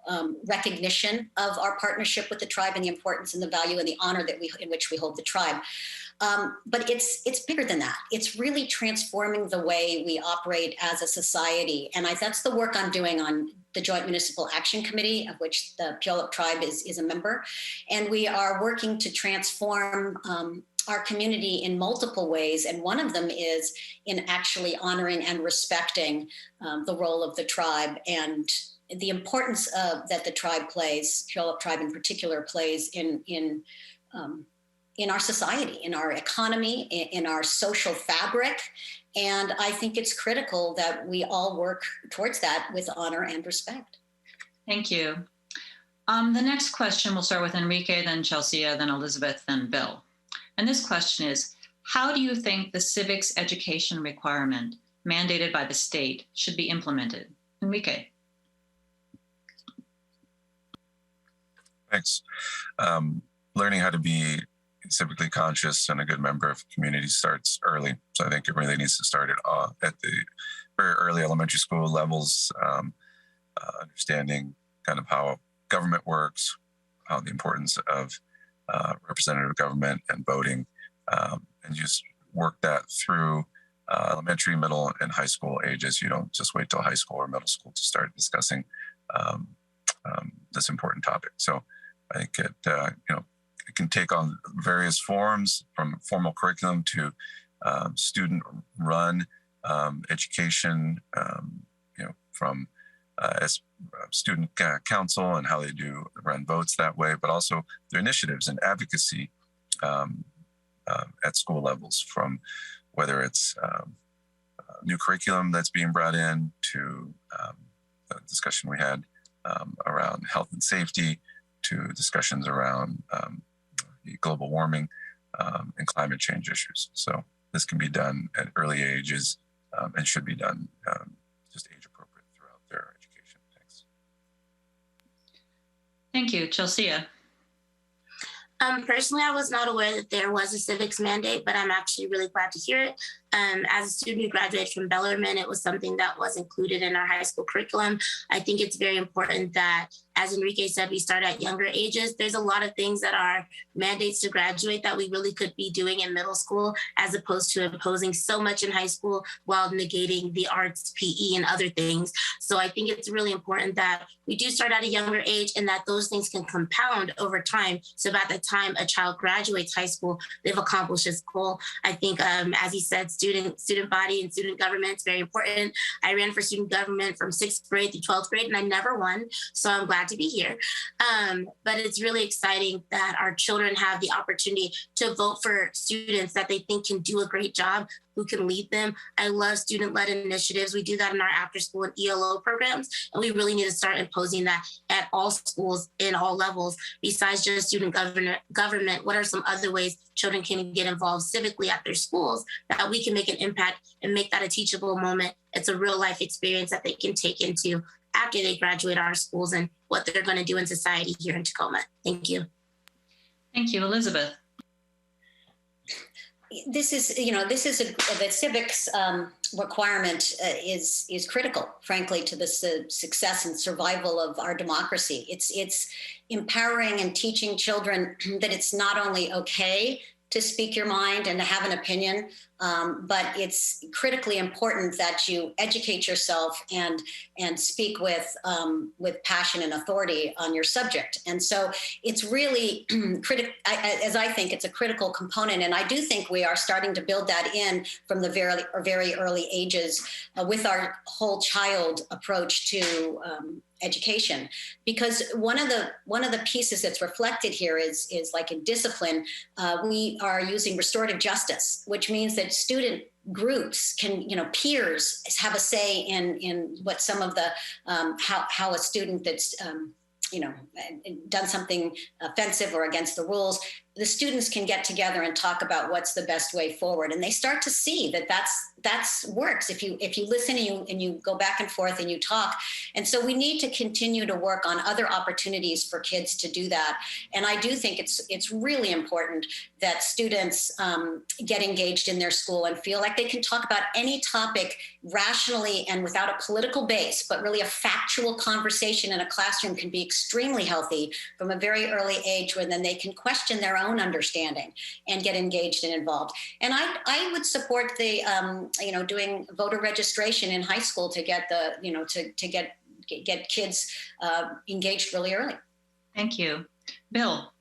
recognition of our partnership with the tribe and the importance and the value and the honor in which we hold the tribe. But it's bigger than that. It's really transforming the way we operate as a society. And that's the work I'm doing on the Joint Municipal Action Committee, of which the Puyallup tribe is a member. And we are working to transform our community in multiple ways. And one of them is in actually honoring and respecting the role of the tribe and the importance that the tribe plays, Puyallup tribe in particular, plays in our society, in our economy, in our social fabric. And I think it's critical that we all work towards that with honor and respect. Thank you. The next question, we'll start with Enrique, then Chelsea, then Elizabeth, then Bill. And this question is, how do you think the civics education requirement mandated by the state should be implemented? Enrique. Thanks. Learning how to be civically conscious and a good member of community starts early. So I think it really needs to start at the very early elementary school levels, understanding kind of how government works, how the importance of representative government and voting, and just work that through elementary, middle, and high school ages. You don't just wait till high school or middle school to start discussing this important topic. So I think it can take on various forms, from formal curriculum to student-run education, from as student council and how they do run votes that way, but also their initiatives and advocacy at school levels, from whether it's new curriculum that's being brought in to the discussion we had around health and safety, to discussions around global warming and climate change issues. So this can be done at early ages and should be done just age appropriate throughout their education. Thanks. Thank you. Chelsea. Personally, I was not aware that there was a civics mandate, but I'm actually really glad to hear it. As a student who graduated from Bellarmine, it was something that was included in our high school curriculum. I think it's very important that, as Enrique said, we start at younger ages. There's a lot of things that are mandates to graduate that we really could be doing in middle school, as opposed to imposing so much in high school while negating the arts, PE, and other things. So I think it's really important that we do start at a younger age, and that those things can compound over time. So by the time a child graduates high school, they've accomplished its goal. I think, as he said, student body and student government is very important. I ran for student government from 6th grade through 12th grade, and I never won. So I'm glad to be here. But it's really exciting that our children have the opportunity to vote for students that they think can do a great job, who can lead them. I love student-led initiatives. We do that in our after-school and ELO programs, and we really need to start imposing that at all schools in all levels. Besides just student government, what are some other ways children can get involved civically at their schools that we can make an impact and make that a teachable moment? It's a real-life experience that they can take into after they graduate our schools and what they're going to do in society here in Tacoma. Thank you. Thank you, Elizabeth. The civics requirement is critical, frankly, to the success and survival of our democracy. It's empowering and teaching children that it's not only okay to speak your mind and to have an opinion, but it's critically important that you educate yourself and speak with passion and authority on your subject. And so it's really as I think it's a critical component. And I do think we are starting to build that in from the very early ages with our whole child approach to education, because one of the pieces that's reflected here is like in discipline, we are using restorative justice, which means that student groups can, peers have a say in what some of the how a student that's done something offensive or against the rules, the students can get together and talk about what's the best way forward, and they start to see that that's works if you listen and you go back and forth and you talk. And so we need to continue to work on other opportunities for kids to do that. And I do think it's really important that students get engaged in their school and feel like they can talk about any topic rationally and without a political base, but really a factual conversation in a classroom can be extremely healthy from a very early age, where then they can question their own understanding and get engaged and involved. And I would support the doing voter registration in high school to get the to get kids engaged really early. Thank you. Bill.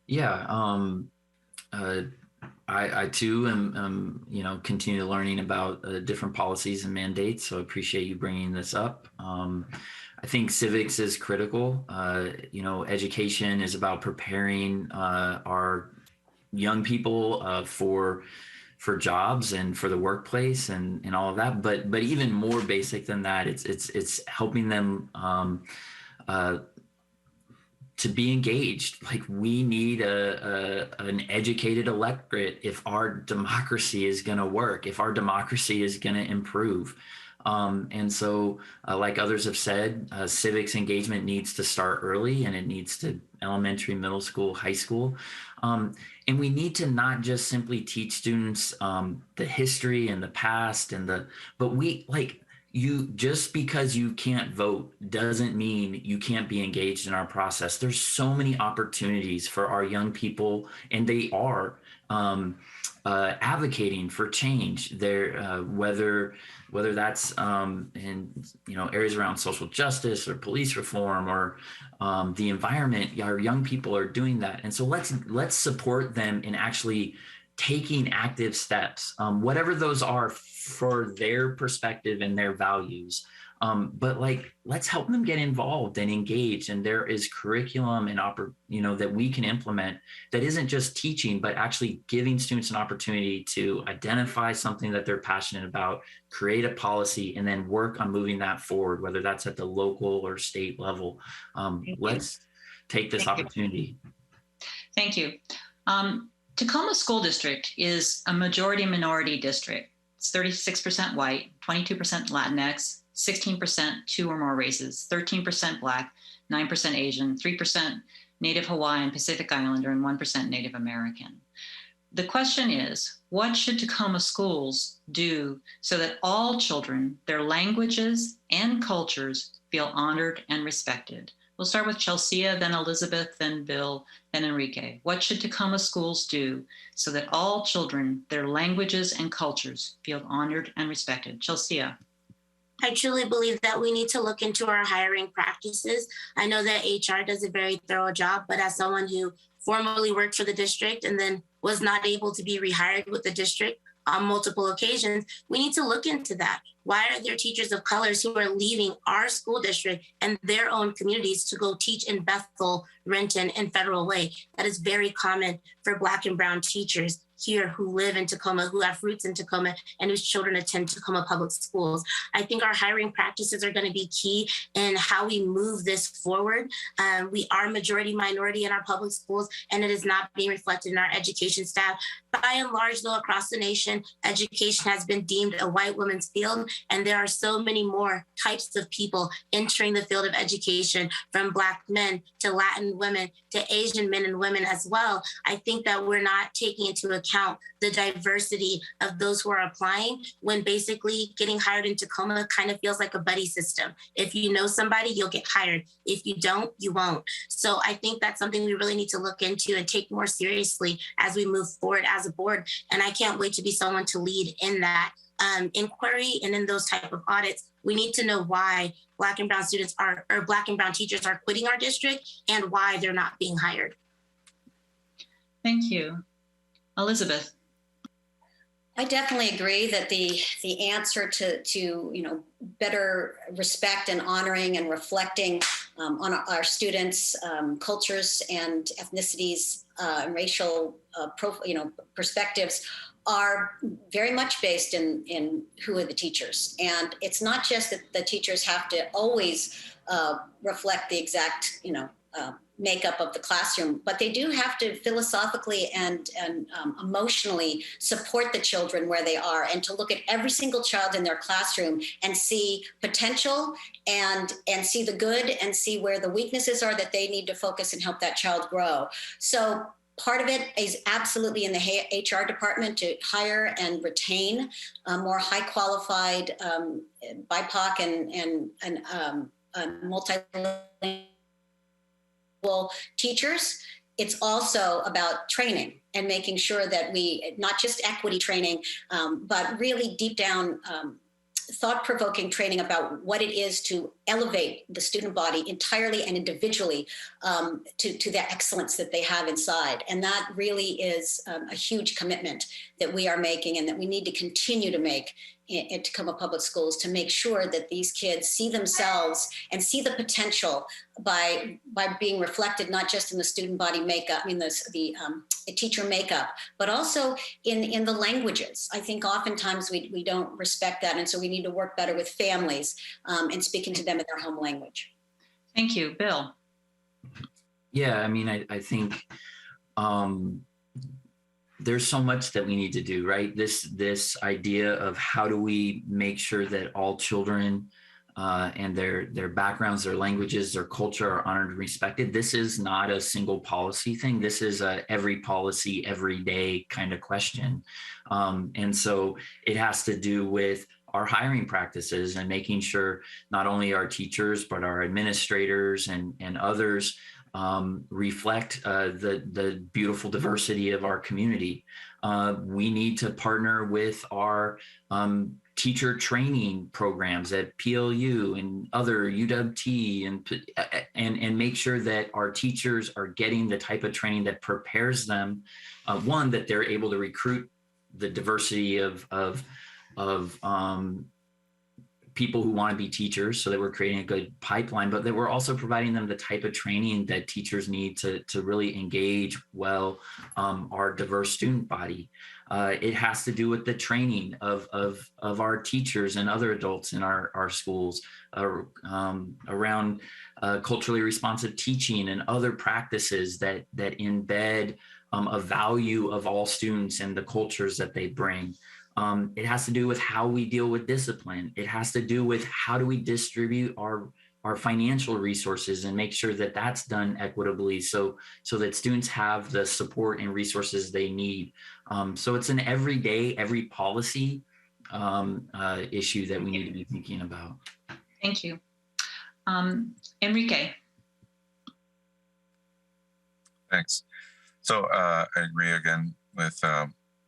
Yeah, I too am continue learning about different policies and mandates. So I appreciate you bringing this up. I think civics is critical. Education is about preparing our young people for jobs and for the workplace and all of that. But even more basic than that, it's helping them to be engaged. Like, we need an educated electorate if our democracy is going to work, if our democracy is going to improve. And so, like others have said, civics engagement needs to start early, and it needs to elementary, middle school, high school. And we need to not just simply teach students the history and the past just because you can't vote doesn't mean you can't be engaged in our process. There's so many opportunities for our young people, and they are advocating for change there, whether that's in areas around social justice or police reform or the environment. Our young people are doing that, and so let's support them in actually taking active steps, whatever those are for their perspective and their values. But let's help them get involved and engaged. And there is curriculum and that we can implement that isn't just teaching, but actually giving students an opportunity to identify something that they're passionate about, create a policy, and then work on moving that forward, whether that's at the local or state level. Let's take this opportunity. Thank you. Tacoma School District is a majority minority district. It's 36% white, 22% Latinx, 16% two or more races, 13% Black, 9% Asian, 3% Native Hawaiian, Pacific Islander, and 1% Native American. The question is, what should Tacoma schools do so that all children, their languages and cultures feel honored and respected? We'll start with Chelsea, then Elizabeth, then Bill, then Enrique. What should Tacoma schools do so that all children, their languages and cultures feel honored and respected? Chelsea. I truly believe that we need to look into our hiring practices. I know that HR does a very thorough job, but as someone who formerly worked for the district and then was not able to be rehired with the district on multiple occasions, we need to look into that. Why are there teachers of colors who are leaving our school district and their own communities to go teach in Bethel, Renton, and Federal Way? That is very common for Black and brown teachers here who live in Tacoma, who have roots in Tacoma, and whose children attend Tacoma public schools. I think our hiring practices are going to be key in how we move this forward. We are majority minority in our public schools, and it is not being reflected in our education staff. By and large, though, across the nation, education has been deemed a white woman's field, and there are so many more types of people entering the field of education, from Black men to Latin women to Asian men and women as well. I think that we're not taking into account the diversity of those who are applying, when basically getting hired in Tacoma kind of feels like a buddy system. If you know somebody, you'll get hired. If you don't, you won't. So I think that's something we really need to look into and take more seriously as we move forward as a board. And I can't wait to be someone to lead in that inquiry and in those type of audits. We need to know why Black and brown students are, or Black and brown teachers are quitting our district, and why they're not being hired. Thank you. Elizabeth. I definitely agree that the answer to better respect and honoring and reflecting on our students' cultures and ethnicities and racial perspectives are very much based in who are the teachers. And it's not just that the teachers have to always reflect the exact makeup of the classroom, but they do have to philosophically and emotionally support the children where they are, and to look at every single child in their classroom and see potential and see the good and see where the weaknesses are that they need to focus and help that child grow. So part of it is absolutely in the HR department to hire and retain more high qualified BIPOC and multilingual teachers. It's also about training and making sure that we, not just equity training, but really deep down thought-provoking training about what it is to elevate the student body entirely and individually to the excellence that they have inside. And that really is a huge commitment that we are making and that we need to continue to make in Tacoma Public Schools, to make sure that these kids see themselves and see the potential by being reflected not just in the student body makeup, the teacher makeup, but also in the languages. I think oftentimes we don't respect that, and so we need to work better with families and speaking to them in their home language. Thank you. Bill. Yeah, I think there's so much that we need to do, right? This idea of how do we make sure that all children and their backgrounds, their languages, their culture are honored and respected. This is not a single policy thing. This is a every policy, every day kind of question. And so it has to do with our hiring practices and making sure not only our teachers, but our administrators and others reflect the beautiful diversity of our community. We need to partner with our teacher training programs at PLU and other UWT and make sure that our teachers are getting the type of training that prepares them, one, that they're able to recruit the diversity of people who want to be teachers, so that we're creating a good pipeline, but that we're also providing them the type of training that teachers need to really engage well our diverse student body. It has to do with the training of our teachers and other adults in our schools around culturally responsive teaching and other practices that embed a value of all students and the cultures that they bring. It has to do with how we deal with discipline. It has to do with how do we distribute our financial resources and make sure that that's done equitably so that students have the support and resources they need. So it's an every policy issue that we need to be thinking about. Thank you. Enrique. Thanks. So I agree again with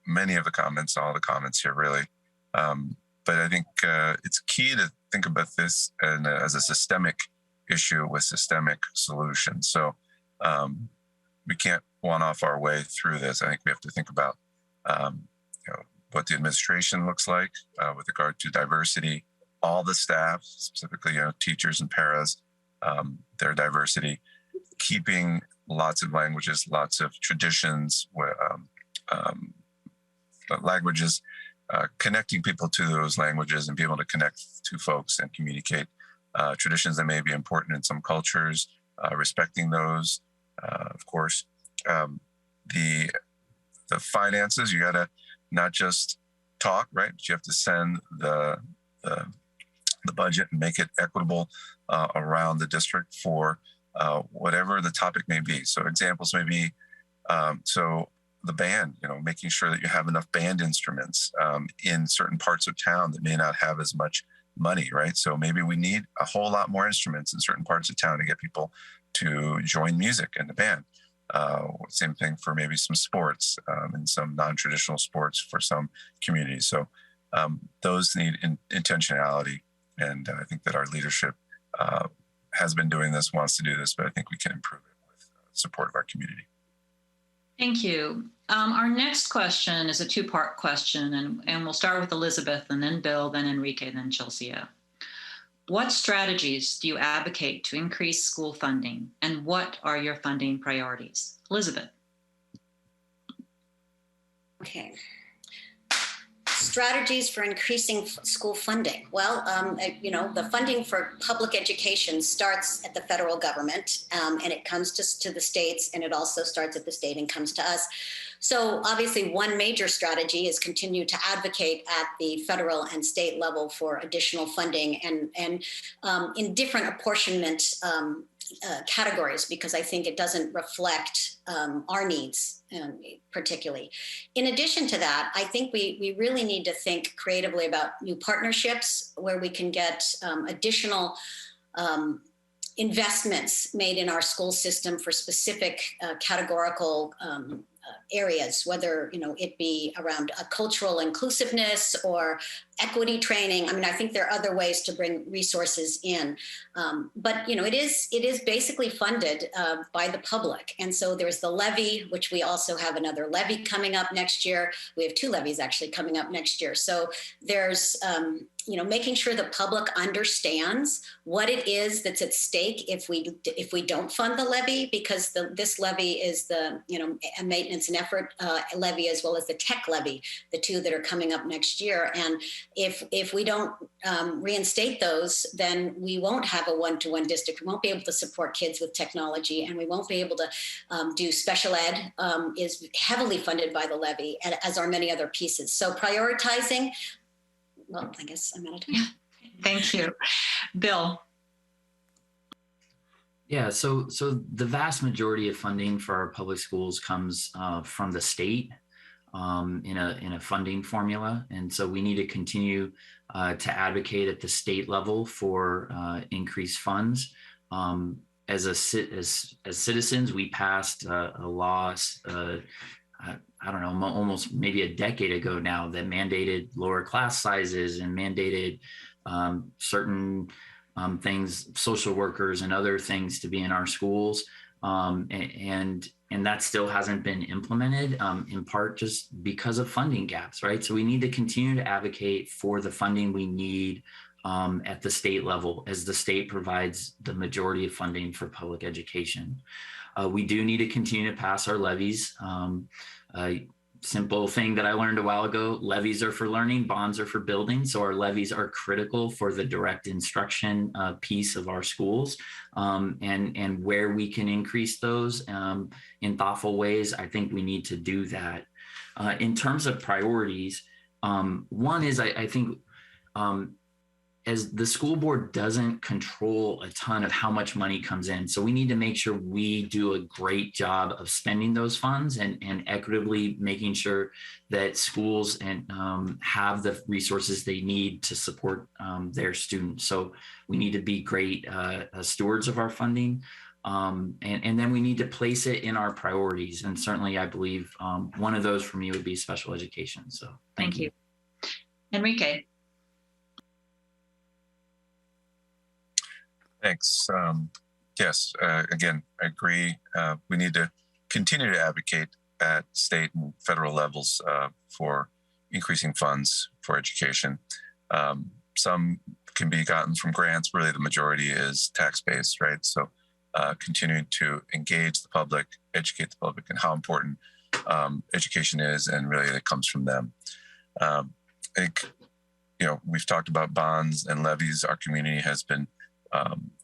many of the comments, all the comments here really. But I think it's key to think about this as a systemic issue with systemic solutions. So we can't one-off our way through this. I think we have to think about what the administration looks like with regard to diversity, all the staff, specifically teachers and paras, their diversity, keeping lots of languages, lots of traditions, languages, connecting people to those languages and be able to connect to folks and communicate traditions that may be important in some cultures, respecting those, of course. The finances, you gotta not just talk, right? But you have to send the budget and make it equitable around the district for whatever the topic may be. So examples may be, so the band, making sure that you have enough band instruments in certain parts of town that may not have as much money, right? So maybe we need a whole lot more instruments in certain parts of town to get people to join music in the band. Same thing for maybe some sports and some non-traditional sports for some communities. So those need intentionality. And I think that our leadership has been doing this, wants to do this, but I think we can improve it with support of our community. Thank you. Our next question is a two-part question, and we'll start with Elizabeth, and then Bill, then Enrique, then Chelsea. What strategies do you advocate to increase school funding, and what are your funding priorities? Elizabeth. Okay. Strategies for increasing school funding. Well, the funding for public education starts at the federal government, and it comes to the states, and it also starts at the state and comes to us. So obviously one major strategy is continue to advocate at the federal and state level for additional funding and in different apportionment categories, because I think it doesn't reflect our needs particularly. In addition to that, I think we really need to think creatively about new partnerships where we can get additional investments made in our school system for specific categorical areas, whether it be around cultural inclusiveness or equity training. I mean, I think there are other ways to bring resources in, but it is basically funded by the public. And so there's the levy, which we also have another levy coming up next year. We have two levies actually coming up next year. So there's making sure the public understands what it is that's at stake if we don't fund the levy, because this levy is the a maintenance and effort levy, as well as the tech levy, the two that are coming up next year. And if we don't reinstate those, then we won't have a one-to-one district. We won't be able to support kids with technology, and we won't be able to do special ed is heavily funded by the levy, as are many other pieces. So prioritizing. Well, I guess I'm out of time. Thank you. Bill. Yeah, so the vast majority of funding for our public schools comes from the state in a funding formula. And so we need to continue to advocate at the state level for increased funds. as citizens, we passed a law, I don't know, almost maybe a decade ago now, that mandated lower class sizes and mandated certain things, social workers and other things to be in our schools. And that still hasn't been implemented, in part just because of funding gaps, right? So we need to continue to advocate for the funding we need at the state level, as the state provides the majority of funding for public education. We do need to continue to pass our levies. A simple thing that I learned a while ago: levies are for learning, bonds are for building. So our levies are critical for the direct instruction piece of our schools, and where we can increase those in thoughtful ways, I think we need to do that. In terms of priorities, one is I think as the school board doesn't control a ton of how much money comes in. So we need to make sure we do a great job of spending those funds and equitably making sure that schools have the resources they need to support their students. So we need to be great stewards of our funding. And then we need to place it in our priorities. And certainly I believe one of those for me would be special education. So thank you. Enrique. Thanks. Yes, again, I agree. We need to continue to advocate at state and federal levels for increasing funds for education. Some can be gotten from grants. Really, the majority is tax-based, right? So continuing to engage the public, educate the public in how important education is, and really it comes from them. I think, we've talked about bonds and levies. Our community has been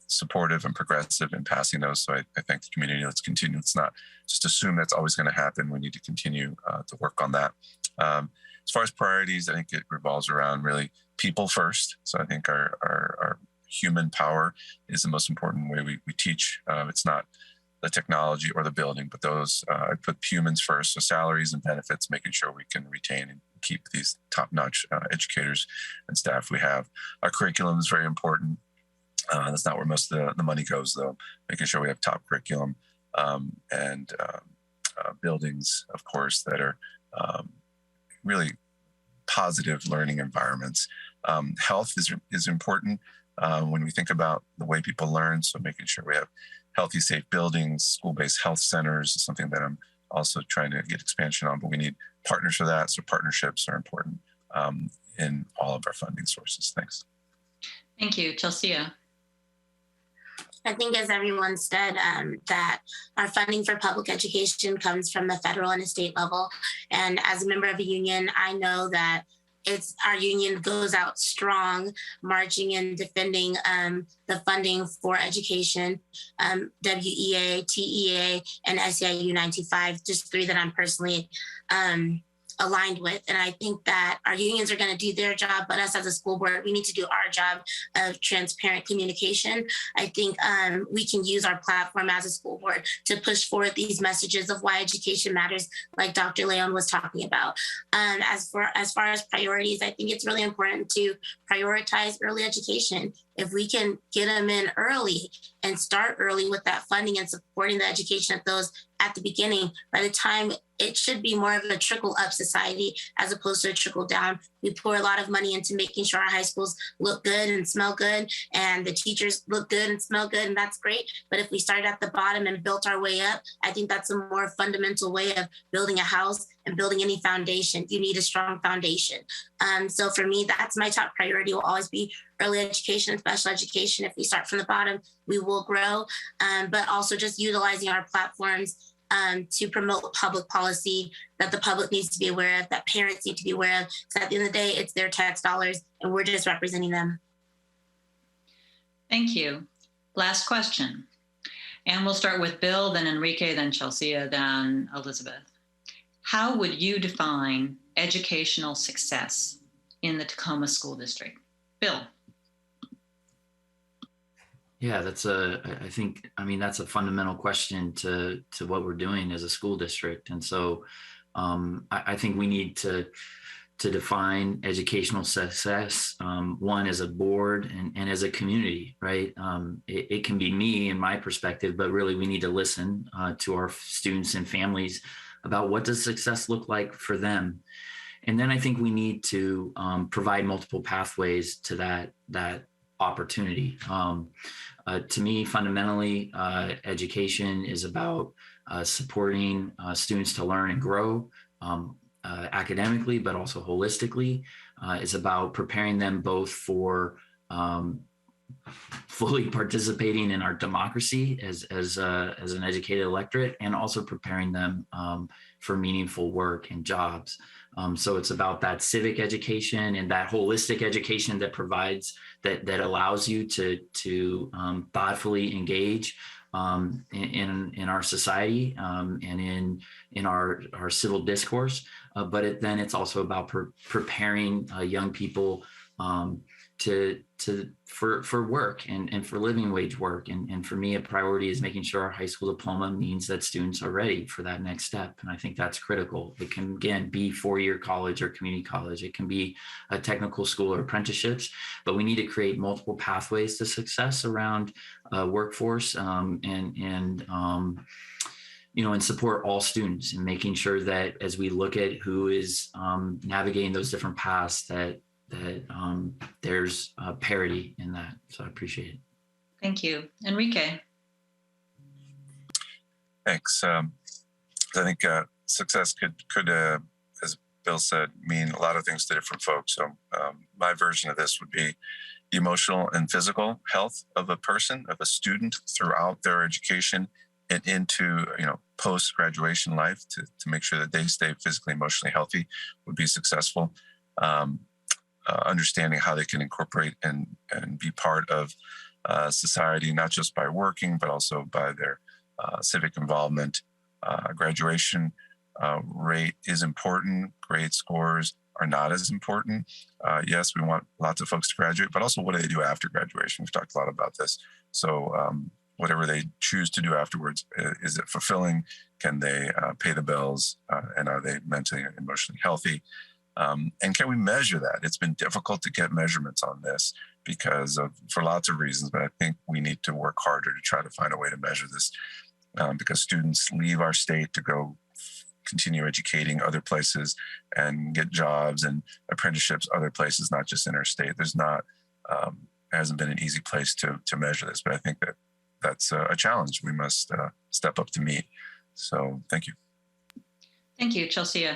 supportive and progressive in passing those. So I thank the community. Let's continue. Let's not just assume that's always going to happen. We need to continue to work on that. As far as priorities, I think it revolves around really people first. So I think our human power is the most important way we teach. It's not the technology or the building, but those, I put humans first. So salaries and benefits, making sure we can retain and keep these top-notch educators and staff we have. Our curriculum is very important. That's not where most of the money goes, though. Making sure we have top curriculum and buildings, of course, that are really positive learning environments. Health is important when we think about the way people learn. So making sure we have healthy, safe buildings, school-based health centers is something that I'm also trying to get expansion on, but we need partners for that. So partnerships are important in all of our funding sources. Thanks. Thank you. Chelsea. I think, as everyone said, that our funding for public education comes from the federal and the state level. And as a member of a union, I know that our union goes out strong, marching and defending the funding for education, WEA, TEA, and SEIU 95, just three that I'm personally aligned with. And I think that our unions are going to do their job, but us as a school board, we need to do our job of transparent communication. I think we can use our platform as a school board to push forward these messages of why education matters, like Dr. Leon was talking about. As far as priorities, I think it's really important to prioritize early education. If we can get them in early and start early with that funding and supporting the education of those at the beginning, by the time it should be more of a trickle up society as opposed to a trickle down. We pour a lot of money into making sure our high schools look good and smell good, and the teachers look good and smell good, and that's great. But if we started at the bottom and built our way up, I think that's a more fundamental way of building a house and building any foundation. You need a strong foundation. So for me, that's my top priority, will always be early education and special education. If we start from the bottom, we will grow, but also just utilizing our platforms to promote public policy that the public needs to be aware of, that parents need to be aware of. So at the end of the day, it's their tax dollars and we're just representing them. Thank you. Last question. And we'll start with Bill, then Enrique, then Chelsea, then Elizabeth. How would you define educational success in the Tacoma School District? Bill. Yeah, that's a fundamental question to what we're doing as a school district. And so I think we need to to define educational success, one as a board and as a community, right? It can be me and my perspective, but really we need to listen to our students and families about what does success look like for them. And then I think we need to provide multiple pathways to that opportunity. To me, fundamentally, education is about supporting students to learn and grow academically, but also holistically. It's about preparing them both for fully participating in our democracy as an educated electorate, and also preparing them for meaningful work and jobs. So it's about that civic education and that holistic education that provides that allows you to thoughtfully engage in our society and in our civil discourse. But then it's also about preparing young people for work and for living wage work. And for me, a priority is making sure our high school diploma means that students are ready for that next step. And I think that's critical. It can, again, be four-year college or community college. It can be a technical school or apprenticeships, but we need to create multiple pathways to success around workforce and support all students, and making sure that as we look at who is navigating those different paths, that there's parity in that. So I appreciate it. Thank you. Enrique. Thanks. I think success could as Bill said, mean a lot of things to different folks. So my version of this would be the emotional and physical health of a person, of a student throughout their education and into post-graduation life to make sure that they stay physically, emotionally healthy would be successful. Understanding how they can incorporate and be part of society, not just by working, but also by their civic involvement. Graduation rate is important. Grade scores are not as important. Yes, we want lots of folks to graduate, but also what do they do after graduation? We've talked a lot about this. So whatever they choose to do afterwards, is it fulfilling? Can they pay the bills? And are they mentally and emotionally healthy? And can we measure that? It's been difficult to get measurements on this for lots of reasons, but I think we need to work harder to try to find a way to measure this because students leave our state to go continue educating other places and get jobs and apprenticeships other places, not just in our state. There's not, hasn't been an easy place to measure this, but I think that's a challenge we must step up to meet. So thank you. Thank you, Chelsea.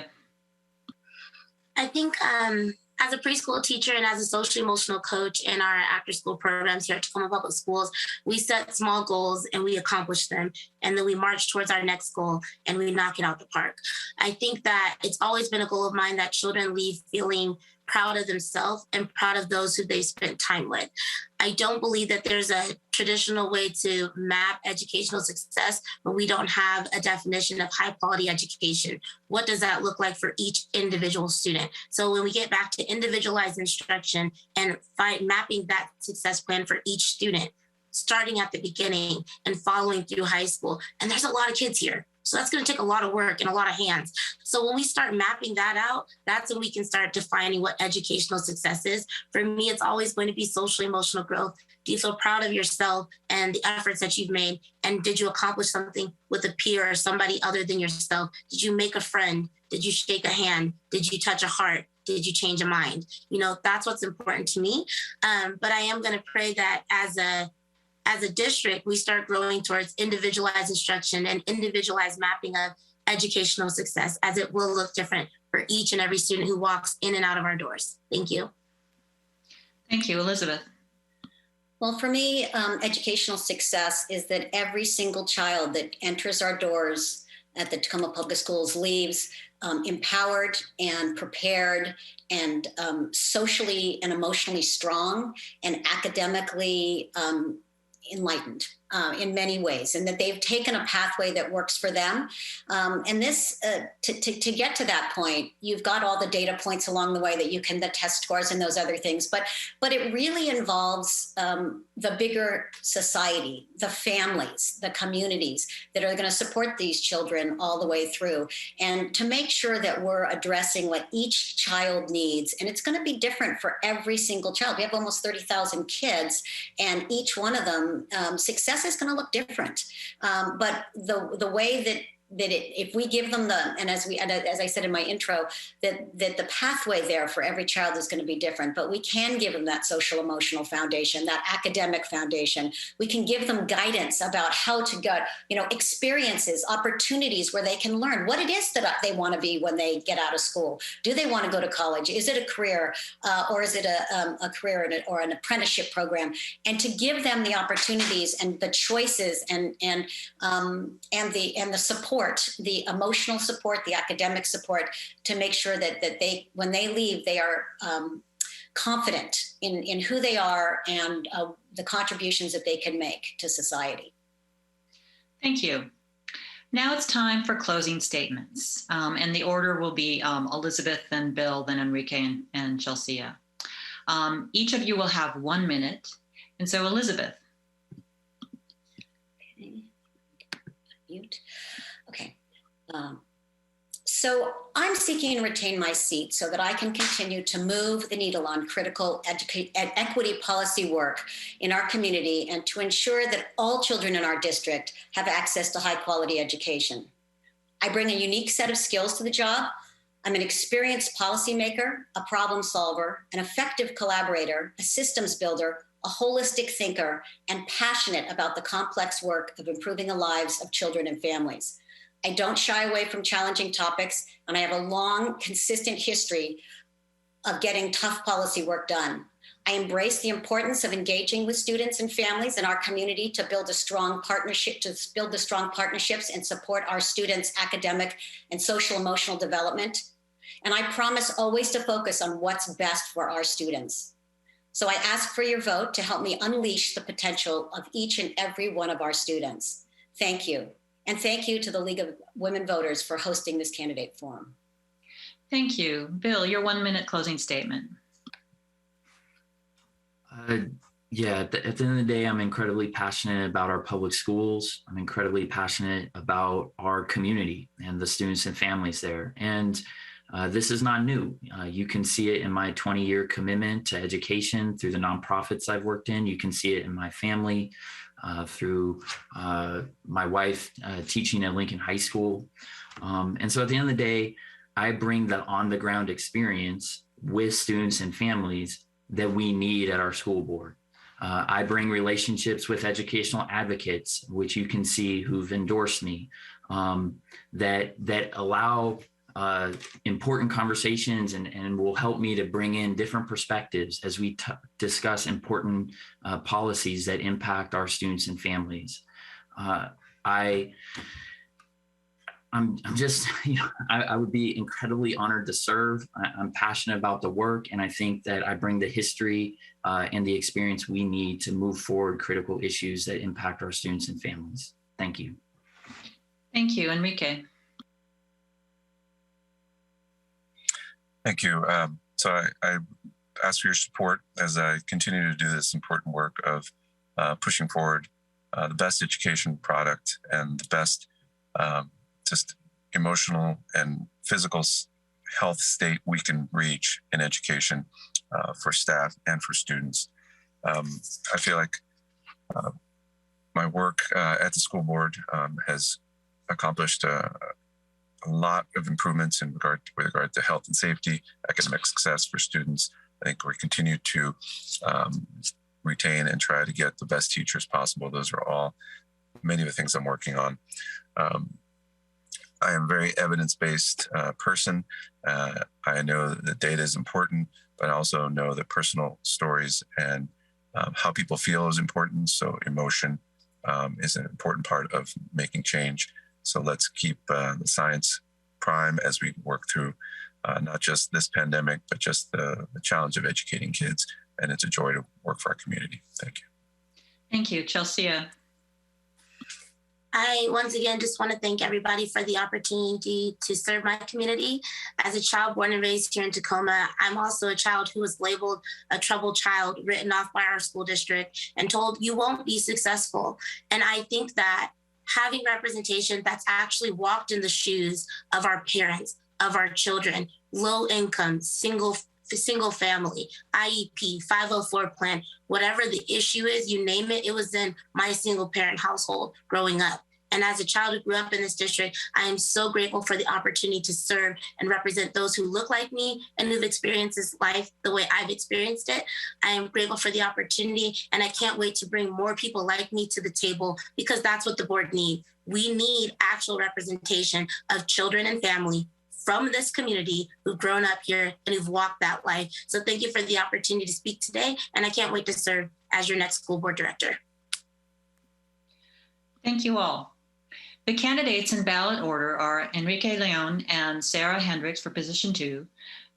I think as a preschool teacher and as a social emotional coach in our after school programs here at Tacoma Public Schools, we set small goals and we accomplish them. And then we march towards our next goal and we knock it out the park. I think that it's always been a goal of mine that children leave feeling proud of themselves and proud of those who they spent time with. I don't believe that there's a traditional way to map educational success when we don't have a definition of high quality education. What does that look like for each individual student? So when we get back to individualized instruction and mapping that success plan for each student, starting at the beginning and following through high school, and there's a lot of kids here. So that's going to take a lot of work and a lot of hands. So when we start mapping that out, that's when we can start defining what educational success is. For me, it's always going to be social emotional growth. Do you feel proud of yourself and the efforts that you've made? And did you accomplish something with a peer or somebody other than yourself? Did you make a friend? Did you shake a hand? Did you touch a heart? Did you change a mind? That's what's important to me. But I am going to pray that as a district, we start growing towards individualized instruction and individualized mapping of educational success, as it will look different for each and every student who walks in and out of our doors. Thank you. Thank you, Elizabeth. Well, for me, educational success is that every single child that enters our doors at the Tacoma Public Schools leaves empowered and prepared and socially and emotionally strong and academically enlightened. in many ways, and that they've taken a pathway that works for them. And this, to get to that point, you've got all the data points along the way that you can, the test scores and those other things. But it really involves the bigger society, the families, the communities that are going to support these children all the way through, and to make sure that we're addressing what each child needs. And it's going to be different for every single child. We have almost 30,000 kids, and each one of them, success is going to look different. But the way that if we give them and as I said in my intro, that the pathway there for every child is going to be different, but we can give them that social emotional foundation, that academic foundation. We can give them guidance about how to get, experiences, opportunities where they can learn what it is that they want to be when they get out of school. Do they want to go to college? Is it a career, or is it a career or an apprenticeship program? And to give them the opportunities and the choices and the support, the emotional support, the academic support, to make sure that they, when they leave, they are confident in who they are and the contributions that they can make to society. Thank you. Now it's time for closing statements. And the order will be Elizabeth, then Bill, then Enrique, and Chelsea. Each of you will have 1 minute. And so Elizabeth. Okay. Mute. Okay. So I'm seeking to retain my seat so that I can continue to move the needle on critical equity policy work in our community, and to ensure that all children in our district have access to high quality education. I bring a unique set of skills to the job. I'm an experienced policymaker, a problem solver, an effective collaborator, a systems builder, a holistic thinker, and passionate about the complex work of improving the lives of children and families. I don't shy away from challenging topics, and I have a long, consistent history of getting tough policy work done. I embrace the importance of engaging with students and families in our community to build the strong partnerships and support our students' academic and social emotional development. And I promise always to focus on what's best for our students. So I ask for your vote to help me unleash the potential of each and every one of our students. Thank you. And thank you to the League of Women Voters for hosting this candidate forum. Thank you. Bill, your 1 minute closing statement. At the end of the day, I'm incredibly passionate about our public schools. I'm incredibly passionate about our community and the students and families there. And this is not new. You can see it in my 20-year commitment to education through the nonprofits I've worked in. You can see it in my family, through my wife teaching at Lincoln High School. And so at the end of the day, I bring the on-the-ground experience with students and families that we need at our school board. I bring relationships with educational advocates, which you can see who've endorsed me, that allow important conversations and will help me to bring in different perspectives as we discuss important policies that impact our students and families. I'm just, I would be incredibly honored to serve. I'm passionate about the work, and I think that I bring the history and the experience we need to move forward critical issues that impact our students and families. Thank you. Thank you, Enrique. Thank you. So I ask for your support as I continue to do this important work of pushing forward the best education product and the best just emotional and physical health state we can reach in education for staff and for students. I feel like my work at the school board has accomplished a lot of improvements with regard to health and safety, academic success for students. I think we continue to retain and try to get the best teachers possible. Those are all many of the things I'm working on. I am a very evidence-based person. I know that data is important, but I also know that personal stories and how people feel is important. So emotion is an important part of making change. So let's keep the science prime as we work through not just this pandemic, but just the challenge of educating kids. And it's a joy to work for our community. Thank you. Thank you, Chelsea. I once again just want to thank everybody for the opportunity to serve my community. As a child born and raised here in Tacoma, I'm also a child who was labeled a troubled child, written off by our school district and told you won't be successful. And I think that having representation that's actually walked in the shoes of our parents, of our children, low income, single family, IEP, 504 plan, whatever the issue is, you name it, it was in my single parent household growing up. And as a child who grew up in this district, I am so grateful for the opportunity to serve and represent those who look like me and who've experienced this life the way I've experienced it. I am grateful for the opportunity, and I can't wait to bring more people like me to the table, because that's what the board needs. We need actual representation of children and family from this community who've grown up here and who've walked that life. So thank you for the opportunity to speak today, and I can't wait to serve as your next school board director. Thank you all. The candidates in ballot order are Enrique Leon and Sarah Hendricks for position 2,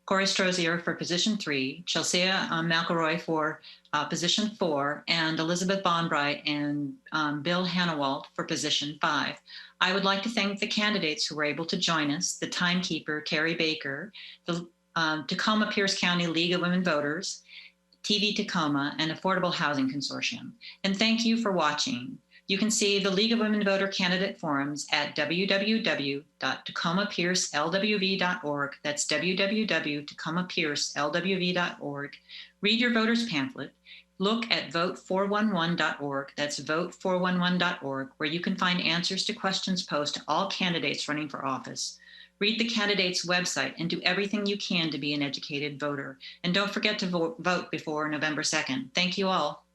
Corey Strozier for position 3, Chelsea McElroy for position 4, and Elizabeth Bonbright and Bill Hannawalt for position 5. I would like to thank the candidates who were able to join us, the timekeeper, Carrie Baker, the Tacoma Pierce County League of Women Voters, TV Tacoma, and Affordable Housing Consortium. And thank you for watching. You can see the League of Women Voter candidate forums at www.tacomapiercelwv.org. That's www.tacomapiercelwv.org. Read your voter's pamphlet. Look at vote411.org. That's vote411.org, where you can find answers to questions posed to all candidates running for office. Read the candidate's website and do everything you can to be an educated voter. And don't forget to vote before November 2nd. Thank you all.